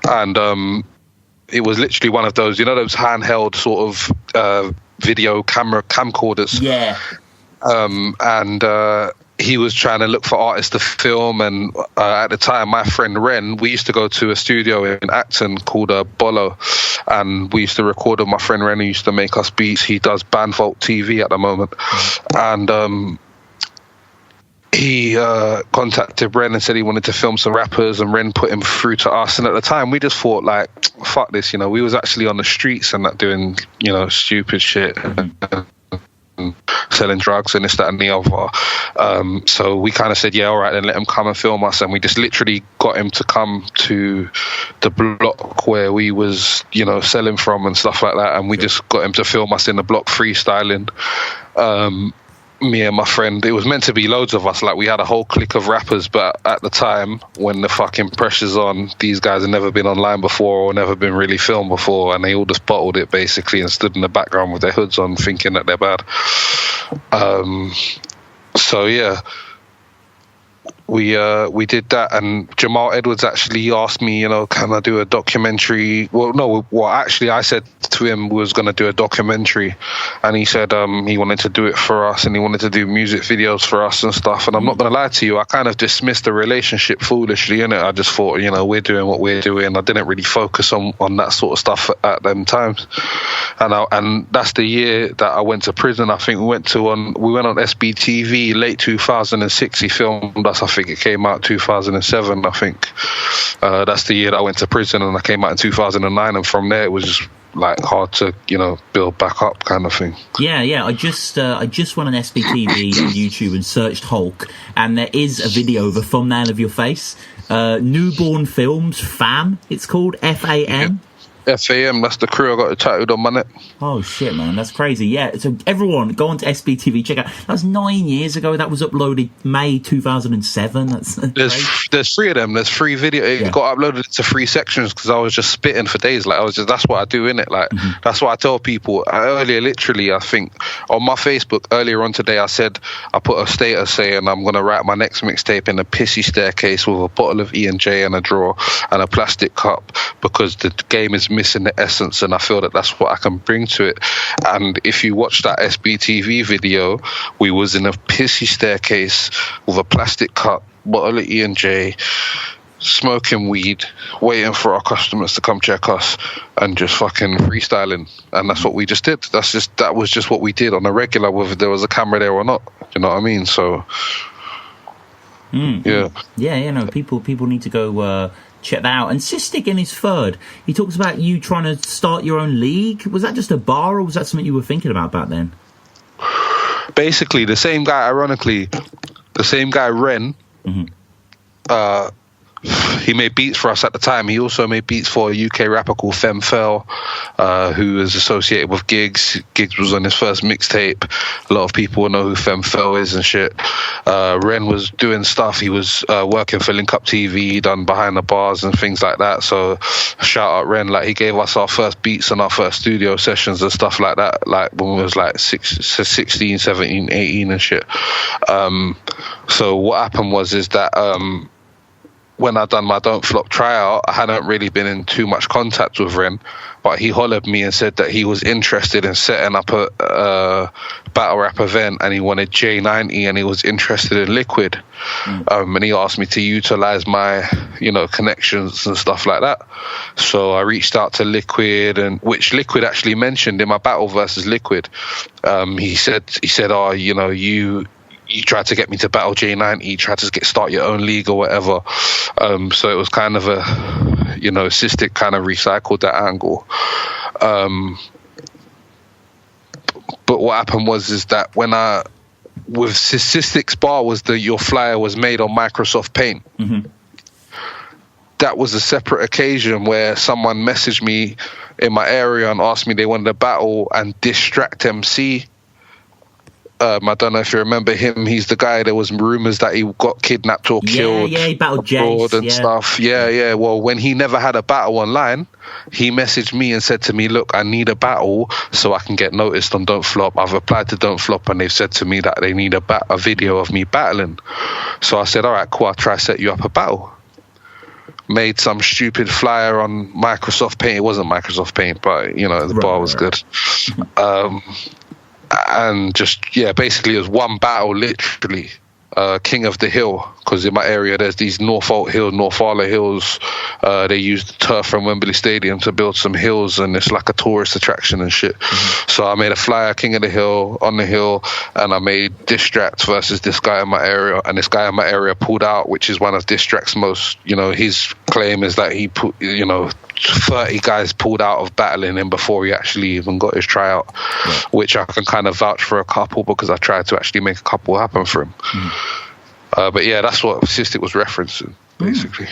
and it was literally one of those, you know, those handheld sort of video camera camcorders. Yeah. And he was trying to look for artists to film, and at the time, my friend Ren, we used to go to a studio in Acton called Bolo, and we used to record with my friend Ren, who used to make us beats. He does Band Vault TV at the moment, and he contacted Ren and said he wanted to film some rappers, and Ren put him through to us. And at the time, we just thought, like, fuck this, we was actually on the streets and not doing, stupid shit. Selling drugs and this, that, and the other. So we kind of said, yeah, all right, then let him come and film us. And we just literally got him to come to the block where we was, selling from and stuff like that. And we just got him to film us in the block freestyling. Me and my friend, it was meant to be loads of us. Like, we had a whole clique of rappers, but at the time, when the fucking pressure's on, these guys had never been online before or never been really filmed before, and they all just bottled it basically and stood in the background with their hoods on, thinking that they're bad. So yeah, we did that, and Jamal Edwards actually asked me, can I do a documentary? Actually I said to him we was going to do a documentary, and he said he wanted to do it for us, and he wanted to do music videos for us and stuff. And I'm not going to lie to you, I kind of dismissed the relationship foolishly, innit? I just thought, we're doing what we're doing. I didn't really focus on that sort of stuff at them times. And that's the year that I went to prison. I think we went on SBTV late 2006. He filmed us. I think it came out 2007. I think that's the year that I went to prison, and I came out in 2009. And from there, it was just like hard to build back up, kind of thing. Yeah. I just went on SBTV on YouTube and searched Hulk, and there is a video of a thumbnail of your face. Newborn Films FAM. It's called FAM. FAM, that's the crew I got tattooed on my neck. Oh shit, man, that's crazy. Yeah, so everyone go on to SBTV, check out. That was 9 years ago. That was uploaded May 2007. There's three of them. There's three video. It got uploaded to 3 sections because I was just spitting for days. Like, that's what I do, innit? Like, that's what I tell people. Earlier, literally, I think on my Facebook earlier on today, I put a status saying I'm gonna write my next mixtape in a pissy staircase with a bottle of E&J and a drawer and a plastic cup, because the game is missing the essence, and I feel that that's what I can bring to it. And if you watch that SBTV video, we was in a pissy staircase with a plastic cup, bottle of E&J, smoking weed, waiting for our customers to come check us, and just fucking freestyling. And that's what we just did. That was just what we did on a regular, whether there was a camera there or not. You know what I mean? So yeah, people need to go check that out. And Cystic in his third, he talks about you trying to start your own league. Was that just a bar, or was that something you were thinking about back then? Basically, the same guy, Ren, he made beats for us at the time. He also made beats for a UK rapper called Femfel, who is associated with Giggs. Giggs was on his first mixtape. A lot of people know who Femfel is and shit. Ren was doing stuff. He was working for Link Up TV, done Behind the Bars and things like that. So shout out Ren. Like, he gave us our first beats and our first studio sessions and stuff like that, like when we was like 16, 17, 18 and shit. So what happened was that when I done my Don't Flop tryout, I hadn't really been in too much contact with Ren, but he hollered me and said that he was interested in setting up a battle rap event, and he wanted J90, and he was interested in Liquid. And he asked me to utilize my, connections and stuff like that. So I reached out to Liquid, and which Liquid actually mentioned in my battle versus Liquid. He said, oh, you tried to get me to battle J90, you tried to start your own league or whatever. So it was kind of a, Cystic kind of recycled that angle. But what happened is that with Cystic's bar was your flyer was made on Microsoft Paint. That was a separate occasion where someone messaged me in my area and asked me they wanted to battle and Distract MC. I don't know if you remember him. He's the guy. There was rumors that he got kidnapped or killed. Yeah, he battled Jace and stuff. Yeah. Well, when he never had a battle online, he messaged me and said to me, "Look, I need a battle so I can get noticed on Don't Flop." I've applied to Don't Flop, and they've said to me that they need a video of me battling. So I said, "All right, cool. I'll try to set you up a battle." Made some stupid flyer on Microsoft Paint. It wasn't Microsoft Paint, but the bar was good. And just basically it was one battle literally, King of the Hill, because in my area there's these Norfolk Hills, Northala Hills. They used the turf from Wembley Stadium to build some hills, and it's like a tourist attraction and shit. So I made a flyer, King of the Hill, on the hill, and I made Distract versus this guy in my area, and this guy in my area pulled out, which is one of Distract's most, his claim is that he put, 30 guys pulled out of battling him before he actually even got his tryout, which I can kind of vouch for a couple, because I tried to actually make a couple happen for him. But yeah, that's what Cystic was referencing, basically.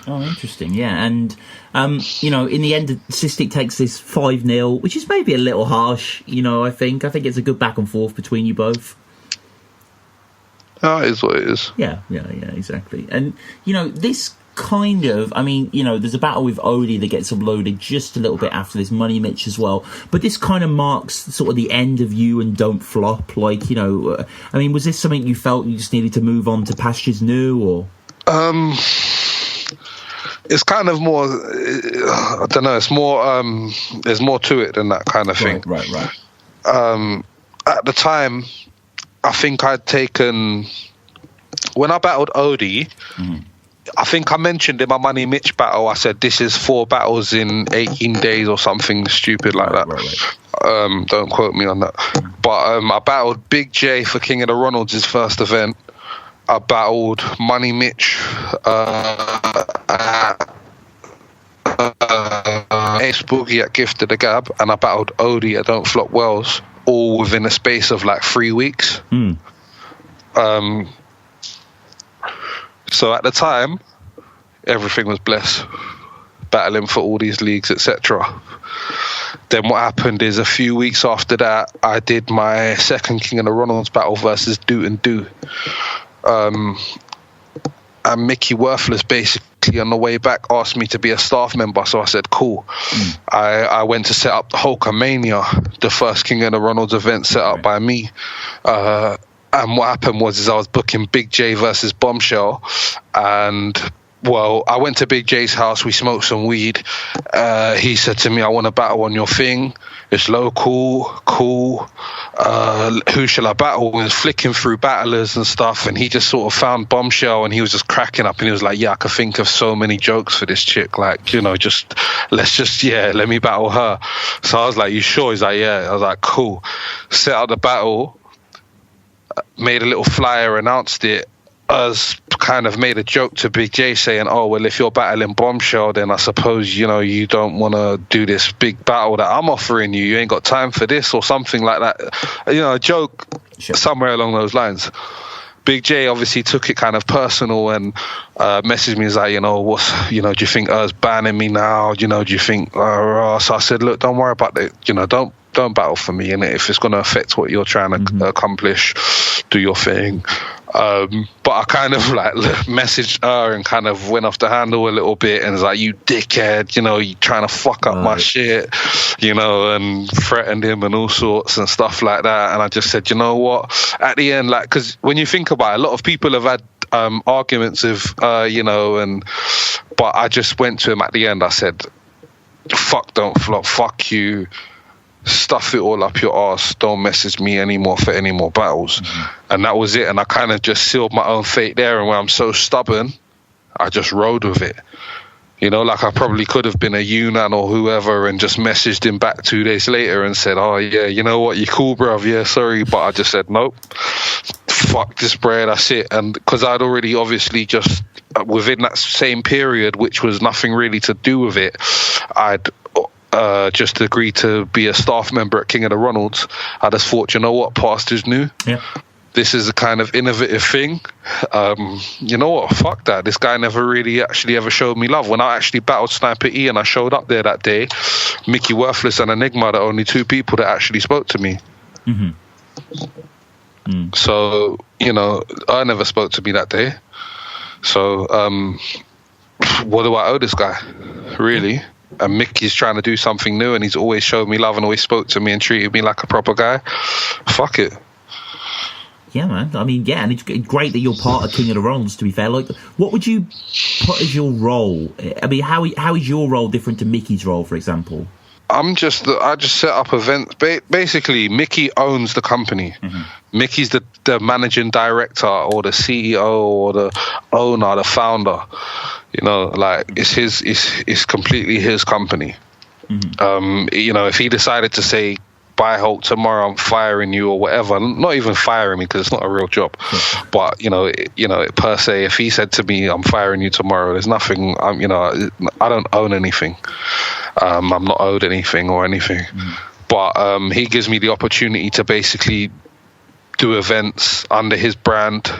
Oh, interesting. Yeah, and in the end, Cystic takes this 5-0, which is maybe a little harsh. I think it's a good back and forth between you both. It is what it is. Yeah, exactly. And this kind of, there's a battle with Odie that gets uploaded just a little bit after this, Money Mitch as well, but this kind of marks sort of the end of you and Don't Flop. Was this something you felt you just needed to move on to pastures new, or? It's kind of more, I don't know, it's more, there's more to it than that kind of thing. Right. At the time, I think I'd taken, when I battled Odie, I think I mentioned in my Money Mitch battle, I said this is 4 battles in 18 days or something stupid like that. Right. Don't quote me on that. But I battled Big J for King of the Ronalds' first event. I battled Money Mitch Ace Boogie at Gift of the Gab, and I battled Odie at Don't Flop Wells, all within a space of like 3 weeks. So at the time, everything was blessed, battling for all these leagues, etc. Then what happened is a few weeks after that, I did my second King of the Ronalds battle versus Do and Do. And Mickey Worthless basically on the way back asked me to be a staff member, so I said cool. I went to set up the Hulkamania, the first King of the Ronalds event set up by me. And what happened was I was booking Big J versus Bombshell, and I went to Big J's house, we smoked some weed. He said to me, I want to battle on your thing, it's local, cool. Who shall I battle with? Flicking through battlers and stuff, and he just sort of found Bombshell, and he was just cracking up, and he was like, yeah, I could think of so many jokes for this chick, let me battle her. So I was like, you sure? He's like, yeah. I was like, cool. Set up the battle, made a little flyer, announced it, as kind of made a joke to Big J saying, oh, well, if you're battling Bombshell, then I suppose, you don't want to do this big battle that I'm offering you. You ain't got time for this, or something like that. A joke somewhere along those lines. Big J obviously took it kind of personal and messaged me, he's like, do you think Earth's banning me now? Do you think, so I said, look, don't worry about it. Don't battle for me, and if it's going to affect what you're trying to accomplish, do your thing. But I kind of messaged her and kind of went off the handle a little bit, and was like, you dickhead, you trying to fuck up my shit, and threatened him and all sorts and stuff like that. And I just said, you know what, at the end, because when you think about it, a lot of people have had arguments with but I just went to him at the end. I said, fuck Don't Flop, fuck you, stuff it all up your arse, don't message me anymore for any more battles. And that was it. And I kind of just sealed my own fate there, and when I'm so stubborn, I just rode with it. I probably could have been a Yunan or whoever and just messaged him back 2 days later and said, oh yeah, you know what, you cool, bruv, yeah, sorry. But I just said, nope, fuck this, bruh, that's it. And because I'd already obviously just within that same period, which was nothing really to do with it, I'd just agreed to be a staff member at King of the Ronalds. I just thought, you know what, past is new. Yeah. This is a kind of innovative thing. You know what, fuck that. This guy never really actually ever showed me love. When I actually battled Sniper E and I showed up there that day, Mickey Worthless and Enigma are the only 2 people that actually spoke to me. So, I never spoke to me that day. So, what do I owe this guy, really? And Mickey's trying to do something new, and he's always showed me love and always spoke to me and treated me like a proper guy. Fuck it. Yeah, man. And it's great that you're part of King of the Ronalds, to be fair. What would you put as your role? How is your role different to Mickey's role, for example? I just set up events. Basically, Mickey owns the company. Mickey's the managing director or the CEO or the owner, the founder. You know, like it's completely his company. You know, if he decided to say, "Bye, Hulk, tomorrow I'm firing you" or whatever, not even firing me because it's not a real job, but you know, per se, if he said to me, "I'm firing you tomorrow," there's nothing. You know, I don't own anything. I'm not owed anything or anything, but he gives me the opportunity to basically do events under his brand.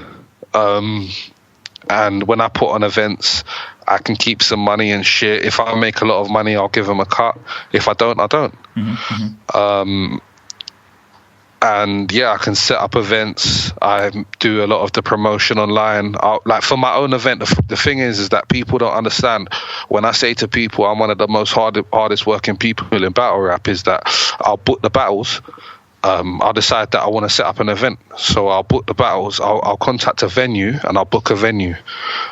And when I put on events, I can keep some money and shit. If I make a lot of money, I'll give him a cut. If I don't, I don't. And yeah, I can set up events. I do a lot of the promotion online. Like for my own event, the thing is that people don't understand. When I say to people I'm one of the most hardest working people in battle rap, is that I'll book the battles. I'll decide that I want to set up an event, so I'll book the battles. I'll contact a venue and I'll book a venue.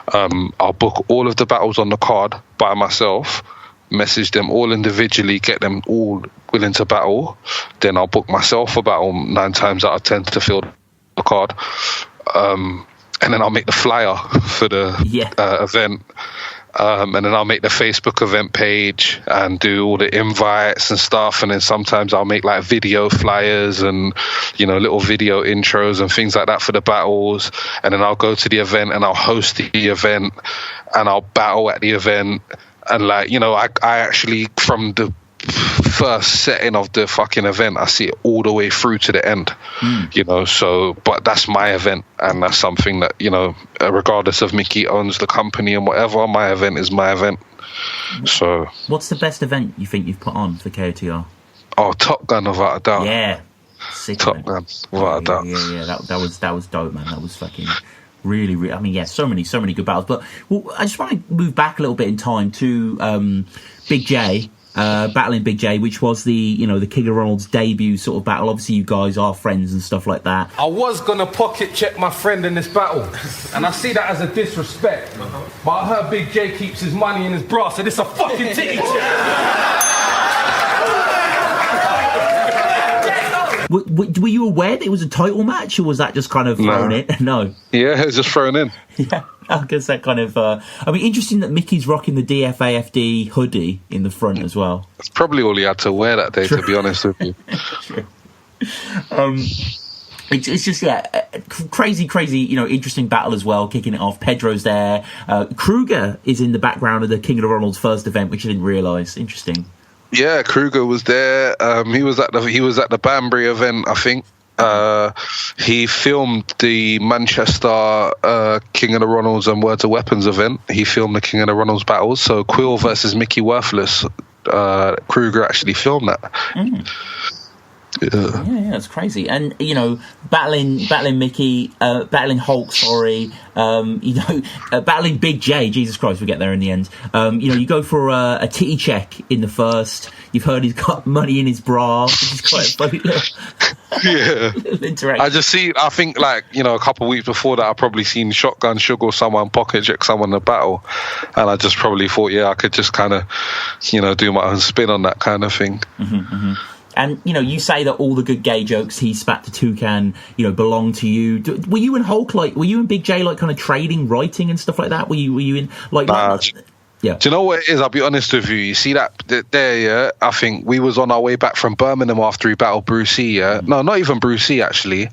I'll book all of the battles on the card by myself, message them all individually, get them all willing to battle. Then I'll book myself a battle 9 times out of 10 to fill the card. And then I'll make the flyer for the event. And then I'll make the Facebook event page and do all the invites and stuff. And then sometimes I'll make like video flyers and, you know, little video intros and things like that for the battles. And then I'll go to the event and I'll host the event and I'll battle at the event. And like, you know, I actually, from the first setting of the fucking event, I see it all the way through to the end, you know. So, but that's my event, and that's something that, you know, regardless of Mickey owns the company and whatever, my event is my event. So, what's the best event you think you've put on for KOTR? Oh, Top Gun, without a doubt. Yeah, sick, Top Gun, without a doubt. Yeah. That was dope, man. That was fucking. Really, I mean, yeah, so many good battles. But I just want to move back a little bit in time to Big J, battling Big J, which was the King of Ronald's debut sort of battle. Obviously, you guys are friends and stuff like that. I was gonna pocket check my friend in this battle, and I see that as a disrespect. But I heard Big J keeps his money in his bra, so this is a fucking titty check. Were you aware that it was a title match, or was that just kind of thrown in? No. Yeah, it was just thrown in. Yeah, I guess that kind of... I mean, interesting that Mickey's rocking the DFAFD hoodie in the front as well. That's probably all he had to wear that day, to be honest with you. True. It's just, crazy, interesting battle as well, kicking it off. Pedro's there. Kruger is in the background of the King of Ronald's first event, which I didn't realise. Interesting. Yeah, Kruger was there. He was at the Banbury event, I think. He filmed the Manchester King of the Ronalds and Words of Weapons event. He filmed the King of the Ronalds battles. So Quill versus Mickey Worthless, Kruger actually filmed that. Yeah, it's crazy. And, you know, battling Mickey, battling Hulk, battling Big J, Jesus Christ, we'll get there in the end. You go for a titty check in the first. You've heard he's got money in his bra, which is quite a funny little interaction. I think, like, you know, a couple of weeks before that, I probably seen Shotgun Sugar someone pocket check someone in a battle. And I just probably thought, I could just kind of, you know, do my own spin on that kind of thing. And, you know, you say that all the good gay jokes he spat to Toucan, you know, belong to you. Were you and Hulk, were you and Big J, kind of trading, writing and stuff like that? Were you in, yeah. Do you know what it is? I'll be honest with you. You see that there, I think we was on our way back from Birmingham after he battled Bruce E, No, not even Bruce E, actually.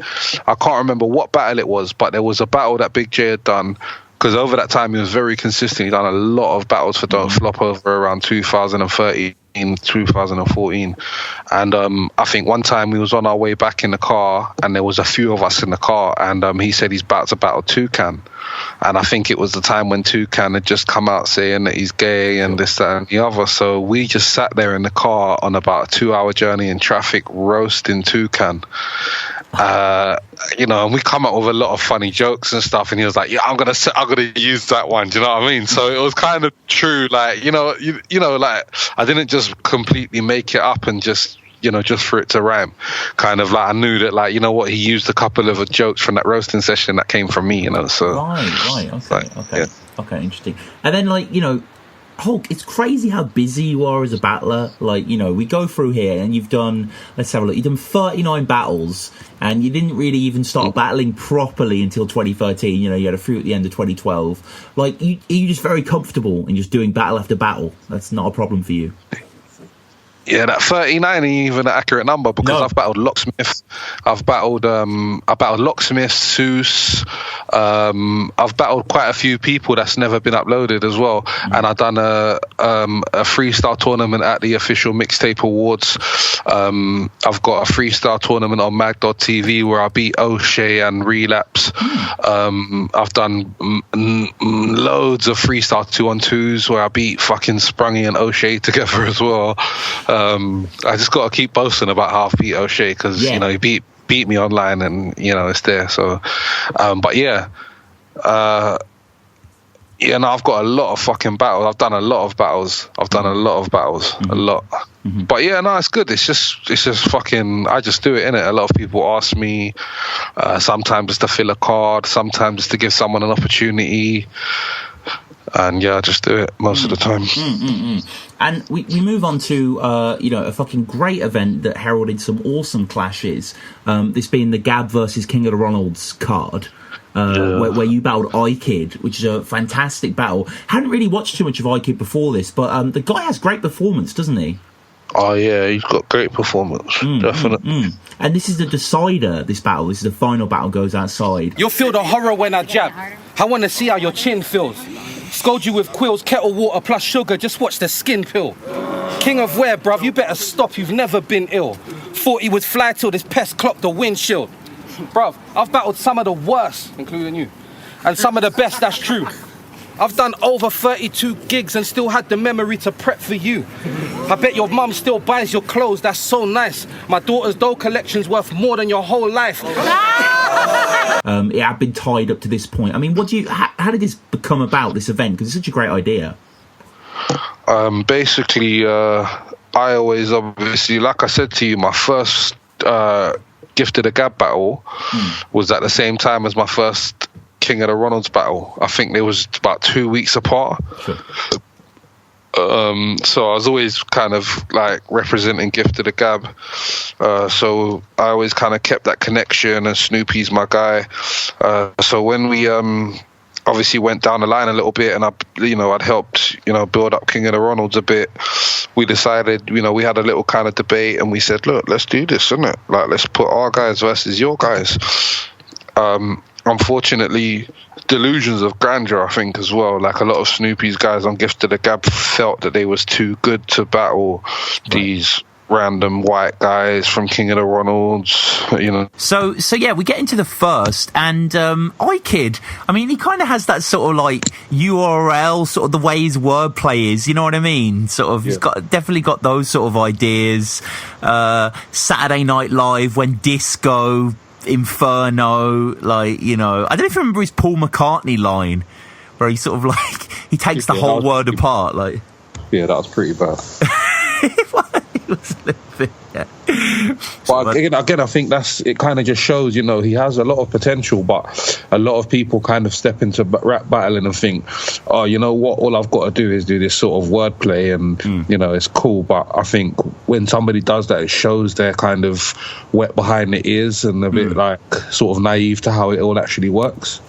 I can't remember what battle it was, but there was a battle that Big J had done. Because over that time, he was very consistent. He'd done a lot of battles for Don't Flop over around 2013, 2014. And I think one time we was on our way back in the car, and there was a few of us in the car, and he said he's about to battle Toucan. And I think it was the time when Toucan had just come out saying that he's gay and this, that, and the other. So we just sat there in the car on about a 2-hour journey in traffic, roasting Toucan. You know, and we come up with a lot of funny jokes and stuff, and he was like, "Yeah, I'm gonna use that one." Do you know what I mean? So it was kind of true, like, you know, like, I didn't just completely make it up and just for it to rhyme. Kind of like, I knew that, like, you know what, he used a couple of jokes from that roasting session that came from me, you know. So right, okay, interesting. And then, like, you know, Hulk, it's crazy how busy you are as a battler. Like, you know, we go through here and you've done, let's have a look, you've done 39 battles and you didn't really even start battling properly until 2013. You know, you had a few at the end of 2012. Like, you're just very comfortable in just doing battle after battle. That's not a problem for you. Yeah, that 39 ain't even an accurate number because I've battled Locksmith. I've battled Locksmith, Seuss. I've battled quite a few people that's never been uploaded as well. And I've done a freestyle tournament at the official Mixtape Awards. I've got a freestyle tournament on mag.tv where I beat O'Shea and Relapse. I've done loads of freestyle 2-on-2s where I beat fucking Sprungy and O'Shea together as well. I just got to keep boasting about how I beat O'Shea because you know he beat me online and you know it's there. So, but yeah, no, I've got a lot of fucking battles. I've done a lot of battles. a lot. But yeah, no, it's good. It's just fucking. I just do it, innit? A lot of people ask me. Sometimes it's to fill a card. Sometimes it's to give someone an opportunity. And yeah, I just do it most of the time. And we move on to, you know, a fucking great event that heralded some awesome clashes. This being the Gab versus King of the Ronalds card. Where you battled iKid, which is a fantastic battle. Hadn't really watched too much of iKid before this, but the guy has great performance, doesn't he? Oh yeah, he's got great performance, definitely. And this is the decider, this battle. This is the final battle, goes outside. You'll feel the horror when I jab. I want to see how your chin feels. Scold you with quills, kettle water plus sugar, just watch the skin peel. King of where, bruv, you better stop, you've never been ill. Thought he would fly till this pest clocked the windshield. Bruv, I've battled some of the worst, including you, and some of the best, that's true. I've done over 32 gigs and still had the memory to prep for you. I bet your mum still buys your clothes, that's so nice. My daughter's doll collection's worth more than your whole life. It had been tied up to this point. I mean, how did this become about, this event? Because it's such a great idea. Basically, I always, obviously, like I said to you, my first Gift of the Gab battle was at the same time as my first King of the Ronalds battle. I think there was about 2 weeks apart. Sure. So I was always kind of like representing Gift of the Gab. So I always kind of kept that connection, and Snoopy's my guy. So when we obviously went down the line a little bit, and I'd helped build up King of the Ronalds a bit. We decided, we had a little kind of debate, and we said, look, let's do this, isn't it? Like, let's put our guys versus your guys. Unfortunately, delusions of grandeur, I think, as well. Like, a lot of Snoopy's guys on Gift of the Gab felt that they was too good to battle these random white guys from King of the Ronalds, So yeah, we get into the first, and iKid, I mean, he kind of has that sort of like URL, sort of the way his wordplay is, you know what I mean? Sort of, he's definitely got those sort of ideas. Saturday Night Live, when disco, Inferno, like, I don't know if you remember his Paul McCartney line, where he sort of like, he takes the whole word apart, like. Yeah, that was pretty bad. But again, I think it kind of just shows, he has a lot of potential, but a lot of people kind of step into rap battling and think, oh, you know what, all I've got to do is do this sort of wordplay and, it's cool. But I think when somebody does that, it shows they're kind of wet behind the ears and a bit like sort of naive to how it all actually works.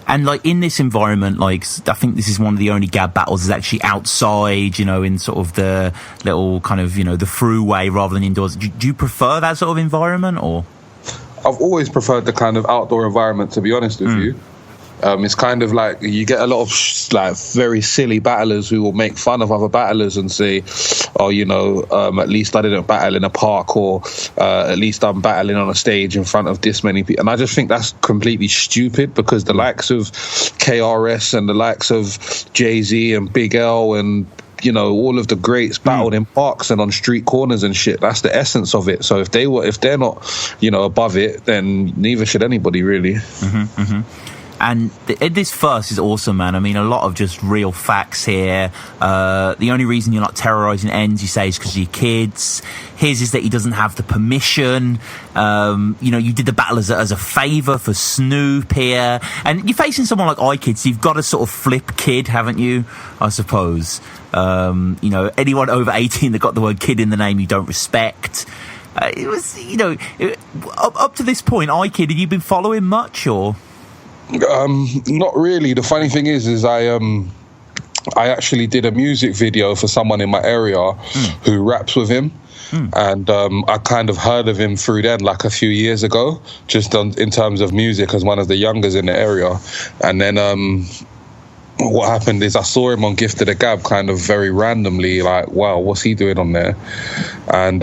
And like in this environment, like I think this is one of the only Gab battles that's actually outside, in sort of the little kind of, the throughway rather than indoors. Do you prefer that sort of environment, or? I've always preferred the kind of outdoor environment, to be honest with you. It's kind of like you get a lot of like very silly battlers who will make fun of other battlers and say, oh, at least I didn't battle in a park, or at least I'm battling on a stage in front of this many people. And I just think that's completely stupid, because the likes of KRS and the likes of Jay-Z and Big L and all of the greats battled in parks and on street corners and shit. That's the essence of it. So if they're not above it, then neither should anybody, really. And this verse is awesome, man. I mean, a lot of just real facts here. The only reason you're not terrorising ends, you say, is because of your kids. His is that he doesn't have the permission. You did the battle as a favour for Snoop here. And you're facing someone like iKid, so you've got to sort of flip kid, haven't you? I suppose. Anyone over 18 that got the word kid in the name you don't respect. It was, up to this point, iKid, have you been following much, or? Not really. The funny thing is I actually did a music video for someone in my area who raps with him. And I kind of heard of him through then, like a few years ago, just in terms of music as one of the youngers in the area. And then what happened is I saw him on Gift of the Gab kind of very randomly, like, wow, what's he doing on there? And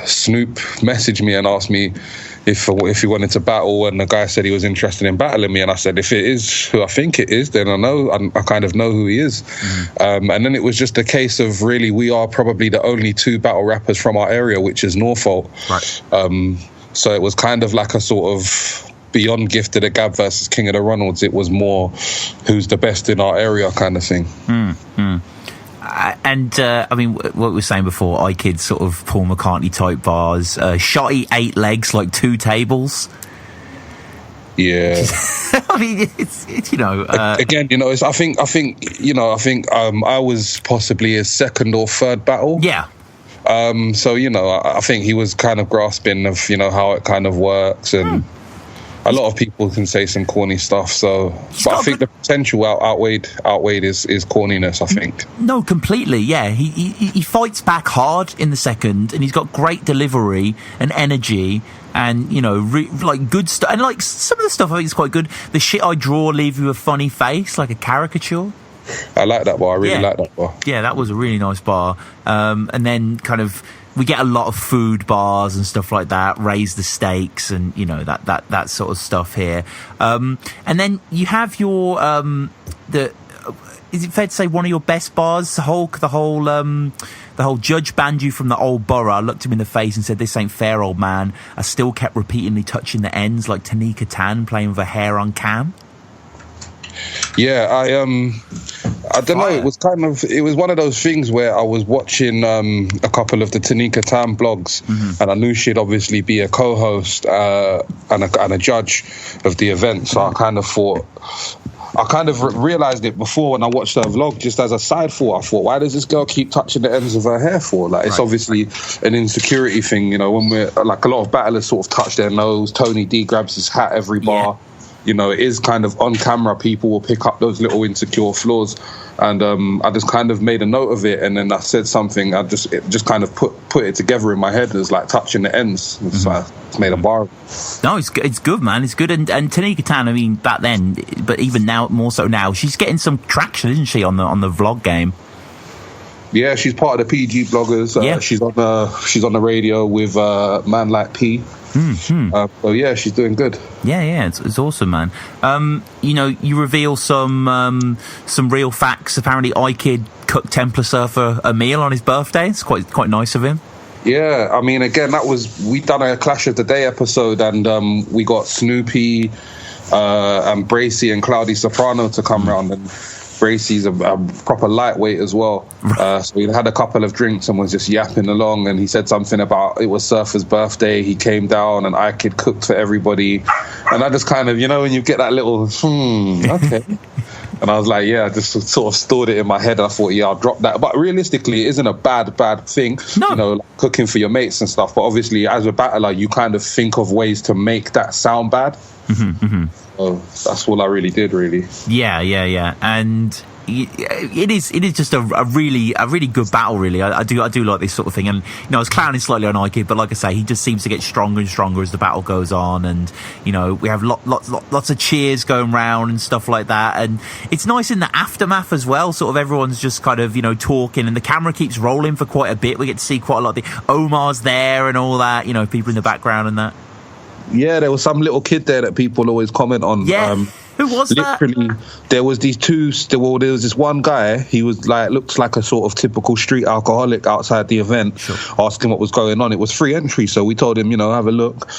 Snoop messaged me and asked me if he wanted to battle, and the guy said he was interested in battling me, and I said, if it is who I think it is, then I kind of know who he is. And then it was just a case of, really, we are probably the only two battle rappers from our area, which is Norfolk. Right. So it was kind of like a sort of beyond Gift of the Gab versus King of the Ronalds. It was more who's the best in our area kind of thing. What we were saying before, iKid sort of Paul McCartney type bars. Shotty 8 legs like 2 tables. Yeah. I mean, it's again, I think I was possibly his second or third battle. Yeah. I think he was kind of grasping of how it kind of works, and a lot of people can say some corny stuff. But I think the potential outweighed his corniness, I think. No, completely. Yeah, he fights back hard in the second, and he's got great delivery and energy, and good stuff. And like some of the stuff I think is quite good. The shit I draw leave you a funny face, like a caricature. I like that bar. I really like that bar. Yeah, that was a really nice bar. And then kind of we get a lot of food bars and stuff like that, raise the stakes and that sort of stuff here. And then you have your is it fair to say one of your best bars? The whole judge banned you from the old borough. I looked him in the face and said, "This ain't fair, old man." I still kept repeatedly touching the ends like Tanika Tan playing with her hair on cam. Yeah, I don't know. It was one of those things where I was watching a couple of the Tanika Tam blogs, and I knew she'd obviously be a co-host and a judge of the event. So I kind of realized it before when I watched her vlog. Just as a side thought, I thought, why does this girl keep touching the ends of her hair for? Like, it's obviously an insecurity thing. When we're like, a lot of battlers sort of touch their nose. Tony D grabs his hat every bar. Yeah. It is kind of on camera, people will pick up those little insecure flaws. And I just kind of made a note of it, and then I said something. It just kind of put it together in my head as like touching the ends. It's made a bar. No, it's good, man. It's good. And Tanika Tan, I mean, back then, but even now, more so now, she's getting some traction, isn't she, on the vlog game? Yeah, she's part of the PG bloggers. Yeah. She's on the radio with Man Like P. So yeah, she's doing good. Yeah, it's awesome, man. You reveal some real facts. Apparently, iKid cooked Templar Surfer a meal on his birthday. It's quite nice of him. Yeah, I mean, again, we done a Clash of the Day episode, and we got Snoopy and Bracy and Cloudy Soprano to come round, and Bracy's a proper lightweight as well. So he had a couple of drinks and was just yapping along, and he said something about it was Surfer's birthday. He came down and iKid cooked for everybody. And I just kind of, when you get that little, okay. And I was like, yeah, I just sort of stored it in my head. And I thought, yeah, I'll drop that. But realistically, it isn't a bad thing, like cooking for your mates and stuff. But obviously, as a battler, you kind of think of ways to make that sound bad. So that's all I really did, really. Yeah. And it is just a really good battle, really. I do like this sort of thing. And I was clowning slightly on iKid, but like I say, he just seems to get stronger and stronger as the battle goes on. And we have lots of cheers going round and stuff like that. And it's nice in the aftermath as well. Sort of everyone's just kind of talking, and the camera keeps rolling for quite a bit. We get to see quite a lot of the Omar's there and all that. People in the background and that. Yeah, there was some little kid there that people always comment on. Yeah. Who was that? Literally, there was these two. Well, there was this one guy. He was like, looked like a sort of typical street alcoholic outside the event, asking what was going on. It was free entry, so we told him, have a look.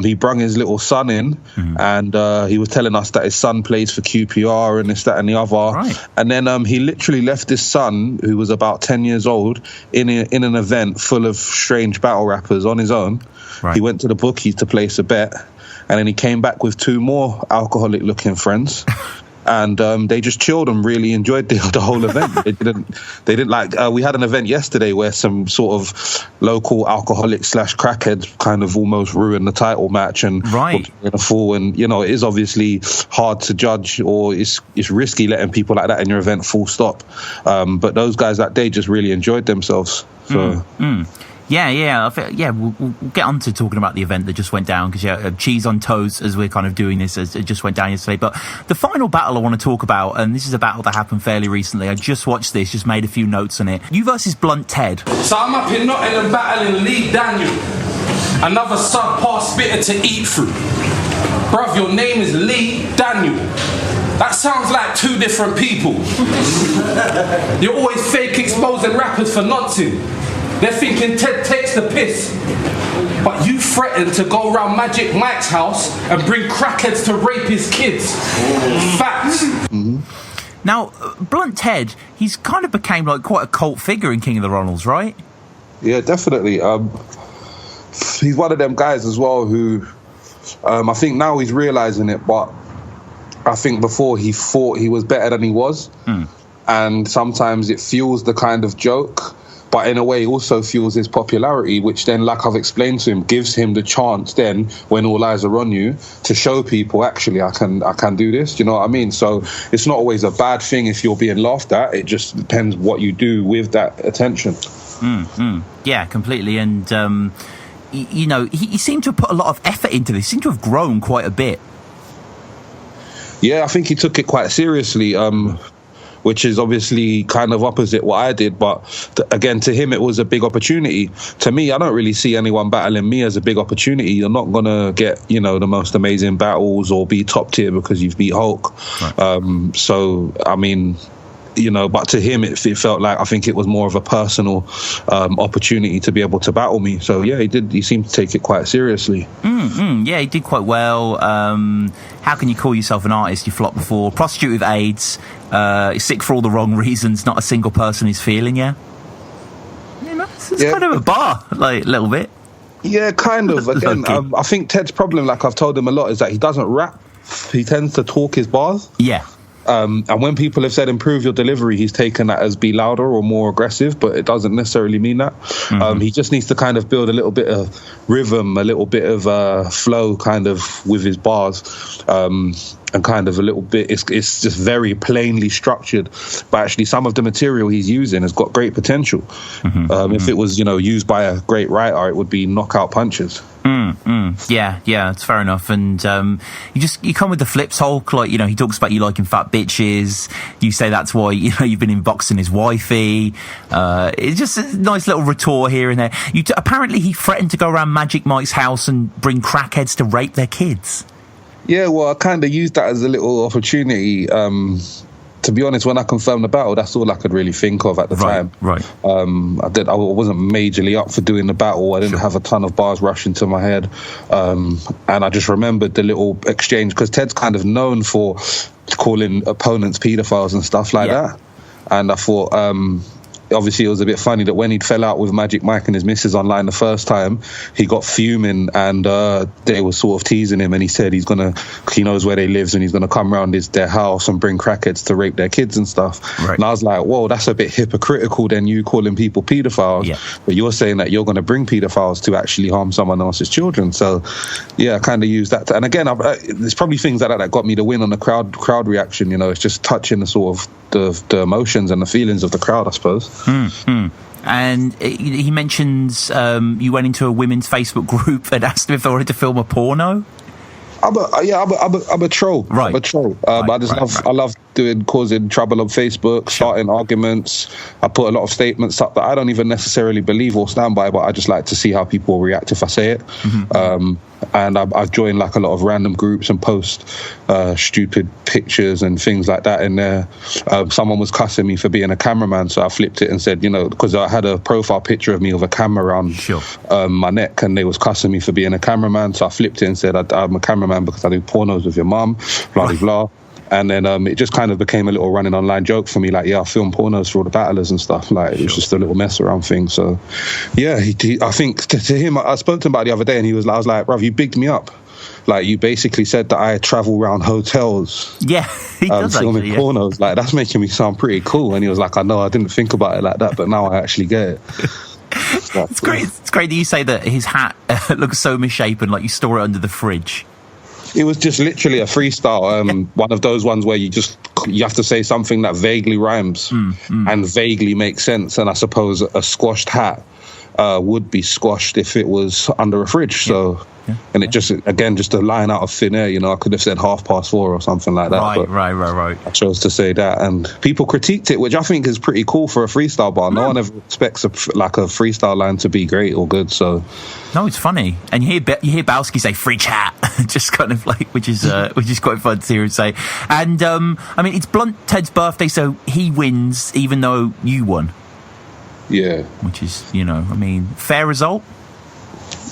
He brung his little son in, and he was telling us that his son plays for QPR and this, that, and the other. Right. And then he literally left his son, who was about 10 years old, in an event full of strange battle rappers on his own. Right. He went to the bookies to place a bet. And then he came back with two more alcoholic-looking friends, and they just chilled and really enjoyed the whole event. They didn't like. We had an event yesterday where some sort of local alcoholic / crackheads kind of almost ruined the title match and right in a fall. And it is obviously hard to judge, or it's risky letting people like that in your event. Full stop. But those guys that day just really enjoyed themselves. So. Yeah. We'll get on to talking about the event that just went down, because cheese on toes as we're kind of doing this, as it just went down yesterday. But the final battle I want to talk about, and this is a battle that happened fairly recently. I just watched this, just made a few notes on it. You versus Blunt Ted. So I'm up in Nottingham battling Lee Daniel, another subpar spitter to eat through. Bruv, your name is Lee Daniel. That sounds like two different people. You're always fake exposing rappers for nonsense. They're thinking Ted takes the piss. But you threatened to go around Magic Mike's house and bring crackheads to rape his kids. Facts. Mm-hmm. Now, Blunt Ted, he's kind of became like quite a cult figure in King of the Ronalds, right? Yeah, definitely. He's one of them guys as well who, I think now he's realising it, but I think before he thought he was better than he was. And sometimes it fuels the kind of joke, but in a way also fuels his popularity, which then, like I've explained to him, gives him the chance then, when all eyes are on you, to show people, actually, I can do this. Do you know what I mean? So it's not always a bad thing if you're being laughed at. It just depends what you do with that attention. Yeah, completely. And, he seemed to have put a lot of effort into this. He seemed to have grown quite a bit. Yeah, I think he took it quite seriously. Which is obviously kind of opposite what I did. But again, to him, it was a big opportunity. To me, I don't really see anyone battling me as a big opportunity. You're not going to get, the most amazing battles or be top tier because you've beat Hulk. Right. So, I mean, but to him, it felt like, I think it was more of a personal opportunity to be able to battle me. So, yeah, he seemed to take it quite seriously. Yeah, he did quite well. How can you call yourself an artist? You flopped before. Prostitute with AIDS. Sick for all the wrong reasons. Not a single person is feeling you. It's kind of a bar, like, a little bit. Yeah, kind of. Again, I think Ted's problem, like I've told him a lot, is that he doesn't rap. He tends to talk his bars. Yeah. And when people have said improve your delivery, he's taken that as be louder or more aggressive, but it doesn't necessarily mean that. He just needs to kind of build a little bit of rhythm, a little bit of flow kind of with his bars, and kind of a little bit, it's just very plainly structured, but actually some of the material he's using has got great potential. If it was, used by a great writer, it would be knockout punches. Yeah, it's fair enough. And you come with the flips, Hulk. Like, he talks about you liking fat bitches. You say that's why you've been inboxing his wifey. It's just a nice little retort here and there. Apparently he threatened to go around Magic Mike's house and bring crackheads to rape their kids. Yeah, well, I kind of used that as a little opportunity. To be honest, when I confirmed the battle, that's all I could really think of at the time. Right. I wasn't majorly up for doing the battle. I didn't have a ton of bars rush into my head. And I just remembered the little exchange, because Ted's kind of known for calling opponents paedophiles and stuff like that. And I thought, obviously it was a bit funny that when he'd fell out with Magic Mike and his missus online the first time, he got fuming, and they were sort of teasing him, and he said he knows where they live and he's going to come round their house and bring crackheads to rape their kids and stuff. Right. And I was like, whoa, that's a bit hypocritical than you calling people paedophiles, but you're saying that you're going to bring paedophiles to actually harm someone else's children. So yeah, I kind of used that. And again, there's probably things like that got me the win on the crowd reaction. It's just touching the sort of the emotions and the feelings of the crowd, I suppose. And he mentions you went into a women's Facebook group and asked them if they wanted to film a porno. I'm a troll. Right. I'm a troll. I causing trouble on Facebook, starting arguments. I put a lot of statements up that I don't even necessarily believe or stand by, but I just like to see how people react if I say it. And I've joined like a lot of random groups and post stupid pictures and things like that in there. Someone was cussing me for being a cameraman, so I flipped it and said, because I had a profile picture of me with a camera around my neck, and they was cussing me for being a cameraman, so I flipped it and said I'm a cameraman because I do pornos with your mum, blah blah blah. And then it just kind of became a little running online joke for me, like, I film pornos for all the battlers and stuff. Like, it was just a little mess around thing. So, yeah, I think to him, I spoke to him about it the other day, and I was like, bruv, you bigged me up. Like, you basically said that I travel around hotels. Yeah, he does filming actually, pornos. Like, that's making me sound pretty cool. And he was like, I know, I didn't think about it like that, but now I actually get it. It's great. It's great that you say that his hat looks so misshapen, like you store it under the fridge. It was just literally a freestyle, one of those ones where you have to say something that vaguely rhymes and vaguely makes sense. And I suppose a squashed hat would be squashed if it was under a fridge. So, and it just a line out of thin air. I could have said 4:30 or something like that. Right. I chose to say that, and people critiqued it, which I think is pretty cool for a freestyle bar. No one ever expects a freestyle line to be great or good. So, no, it's funny, and you hear Bowski say "fridge hat," just kind of like, which is quite fun to hear him say. And I mean, it's Blunt Ted's birthday, so he wins, even though you won. Yeah, which is fair result.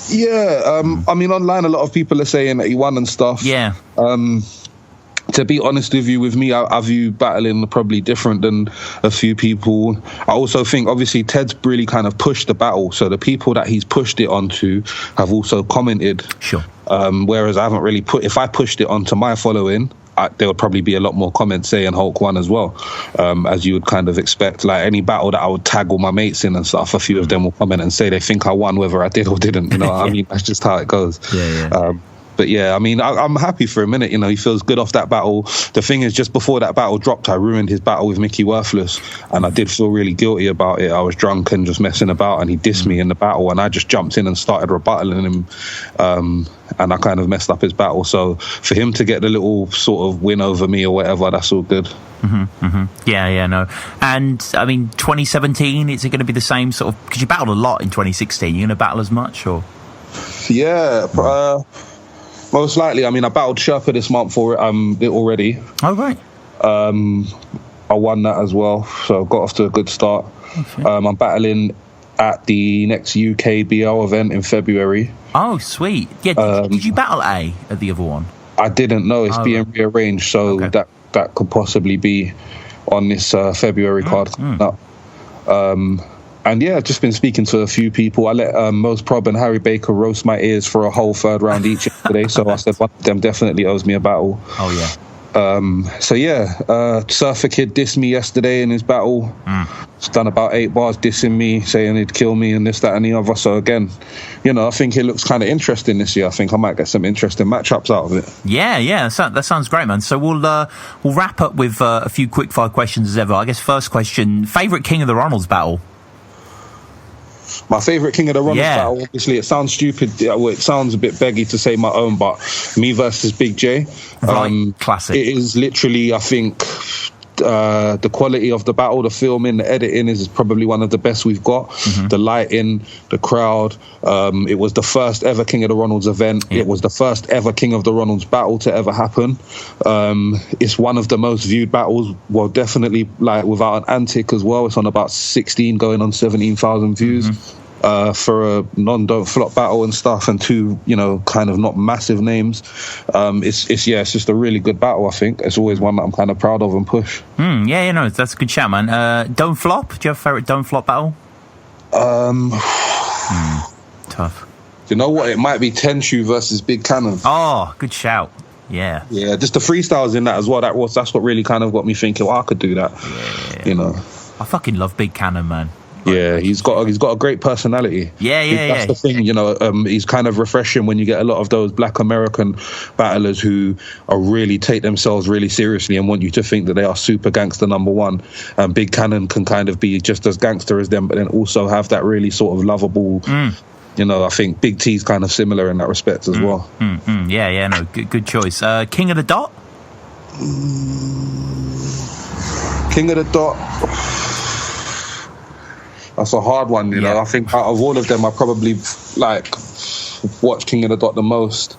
Yeah, I mean, online a lot of people are saying that he won and stuff. Yeah. To be honest with you, with me, I view battling probably different than a few people. I also think, obviously, Ted's really kind of pushed the battle, so the people that he's pushed it onto have also commented. Sure. Whereas I haven't really if I pushed it onto my following, there would probably be a lot more comments saying Hulk won as well, as you would kind of expect. Like any battle that I would tag all my mates in and stuff, a few of them will comment and say they think I won whether I did or didn't. You know what I mean? That's just how it goes. Yeah. But yeah, I mean, I'm happy for a minute. He feels good off that battle. The thing is, just before that battle dropped, I ruined his battle with Mickey Worthless, and I did feel really guilty about it. I was drunk and just messing about, and he dissed me in the battle, and I just jumped in and started rebuttaling him, and I kind of messed up his battle. So for him to get the little sort of win over me or whatever, that's all good. Yeah, no. And I mean, 2017, is it going to be the same sort of? Because you battled a lot in 2016. You going to battle as much, or? Yeah. Most likely. I mean, I battled Sherpa this month for it already. Oh, right. I won that as well, so got off to a good start. Okay. I'm battling at the next UK BL event in February. Oh, sweet. Yeah, did you battle A at the other one? I didn't know. It's being rearranged, so that could possibly be on this February card. And yeah, I've just been speaking to a few people. I let Mose Prob and Harry Baker roast my ears for a whole third round each yesterday, so I said one of them definitely owes me a battle. Oh, yeah. So yeah, Surfer Kid dissed me yesterday in his battle. He's done about 8 bars dissing me, saying he'd kill me and this, that and the other. So again, I think it looks kind of interesting this year. I think I might get some interesting matchups out of it. Yeah, that sounds great, man. So we'll wrap up with a few quickfire questions as ever. I guess first question, favourite King of the Ronalds battle? My favourite King of the Ronalds battle, obviously, it sounds stupid. It sounds a bit beggy to say my own, but me versus Big J. Classic. It is literally, I think, the quality of the battle, the filming, the editing is probably one of the best we've got. The lighting, the crowd. It was the first ever King of the Ronalds event. It was the first ever King of the Ronalds battle to ever happen. It's one of the most viewed battles. Well, definitely, like, without an antic as well. It's on about 16 going on 17,000 views. For a don't flop battle and stuff, and 2 kind of not massive names. It's just a really good battle. I think it's always one that I'm kind of proud of and push. That's a good shout, man. Don't flop. Do you have a favourite don't flop battle? Tough. Do you know what? It might be Tenshu versus Big Cannon. Oh, good shout. Yeah, just the freestyles in that as well. That's what really kind of got me thinking, I could do that. I fucking love Big Cannon, man. Yeah, he's got a great personality. That's the thing, he's kind of refreshing when you get a lot of those Black American battlers who are really take themselves really seriously and want you to think that they are super gangster number one. Big Cannon can kind of be just as gangster as them, but then also have that really sort of lovable. I think Big T's kind of similar in that respect as well. Good choice. King of the Dot. King of the Dot. That's a hard one, you know. I think out of all of them, I probably watch King of the Dot the most.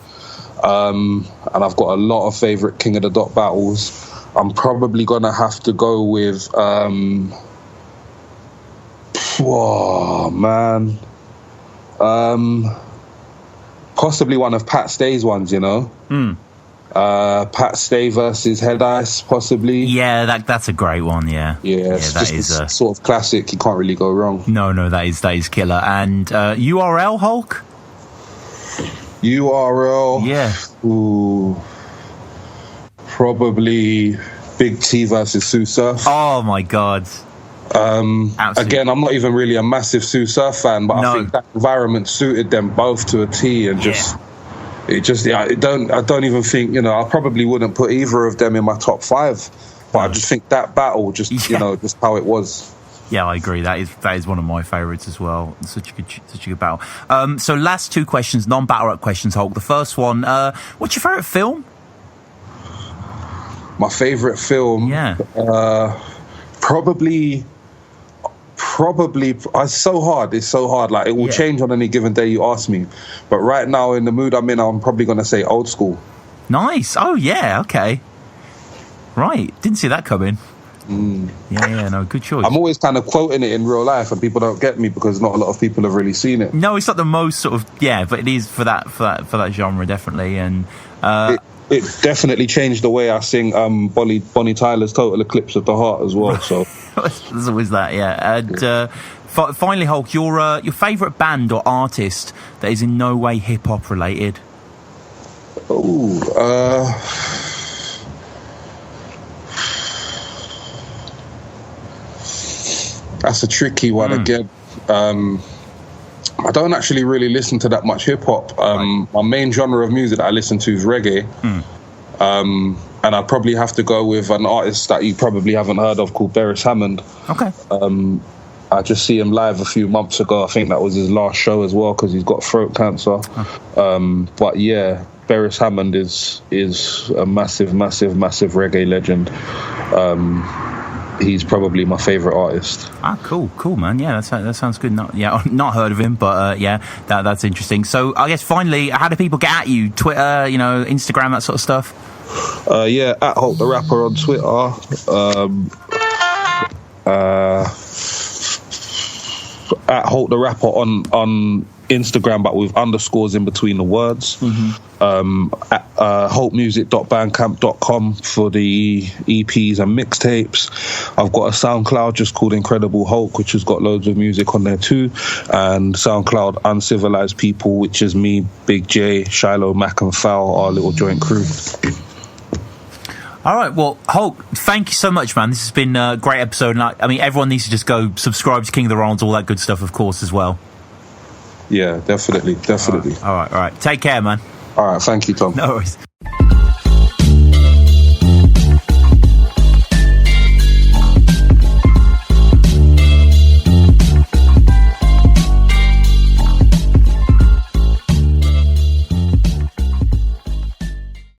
And I've got a lot of favourite King of the Dot battles. I'm probably gonna have to go with possibly one of Pat Stay's ones, you know. Pat Stay versus Head Ice, possibly. Yeah, that's a great one. Yeah, that is a sort of classic. You can't really go wrong. No, that is killer. And URL, Hulk. URL. Yeah. Ooh, probably Big T versus Sue Surf. Oh my God. Again, I'm not even really a massive Sue Surf fan, but I think that environment suited them both to a T, and I don't even think, you know, I probably wouldn't put either of them in my top 5, but I just think that battle, you know, just how it was. Yeah, I agree. That is one of my favourites as well. Such a good battle. So last 2 questions, non-battle rap questions, Hulk. The first one, what's your favourite film? My favourite film? Yeah. Probably, it's so hard. Like, it will change on any given day you ask me. But right now, in the mood I'm in, I'm probably going to say Old School. Nice. Oh, yeah, okay. Right. Didn't see that coming. Yeah, no, good choice. I'm always kind of quoting it in real life, and people don't get me because not a lot of people have really seen it. No, it's not the most sort of, but it is for that genre, definitely. And it definitely changed the way I sing Bonnie Tyler's Total Eclipse of the Heart as well. So there's always that, yeah. And finally, Hulk, your favourite band or artist that is in no way hip hop related? That's a tricky one again. I don't actually really listen to that much hip hop. My main genre of music that I listen to is reggae. And I'd probably have to go with an artist that you probably haven't heard of called Beres Hammond. Okay. I just see him live a few months ago. I think that was his last show as well because he's got throat cancer. But yeah, Beres Hammond is a massive reggae legend. He's probably my favourite artist. Cool, man. Yeah, that sounds good. Not heard of him, but that's interesting. So I guess finally, how do people get at you? Twitter, Instagram, that sort of stuff? At Hulk the Rapper on Twitter. At Hulk the Rapper on Instagram, but with underscores in between the words. At hulkmusic.bandcamp.com for the EPs and mixtapes. I've got a SoundCloud just called Incredible Hulk, which has got loads of music on there too, and SoundCloud Uncivilized People, which is me, Big J, Shiloh, Mac and Fowl, our little joint crew. All right, well, Hulk, thank you so much, man. This has been a great episode. And I mean, everyone needs to just go subscribe to King of the Rollins, all that good stuff, of course, as well. Yeah, definitely. All right. Take care, man. All right, thank you, Tom. No worries.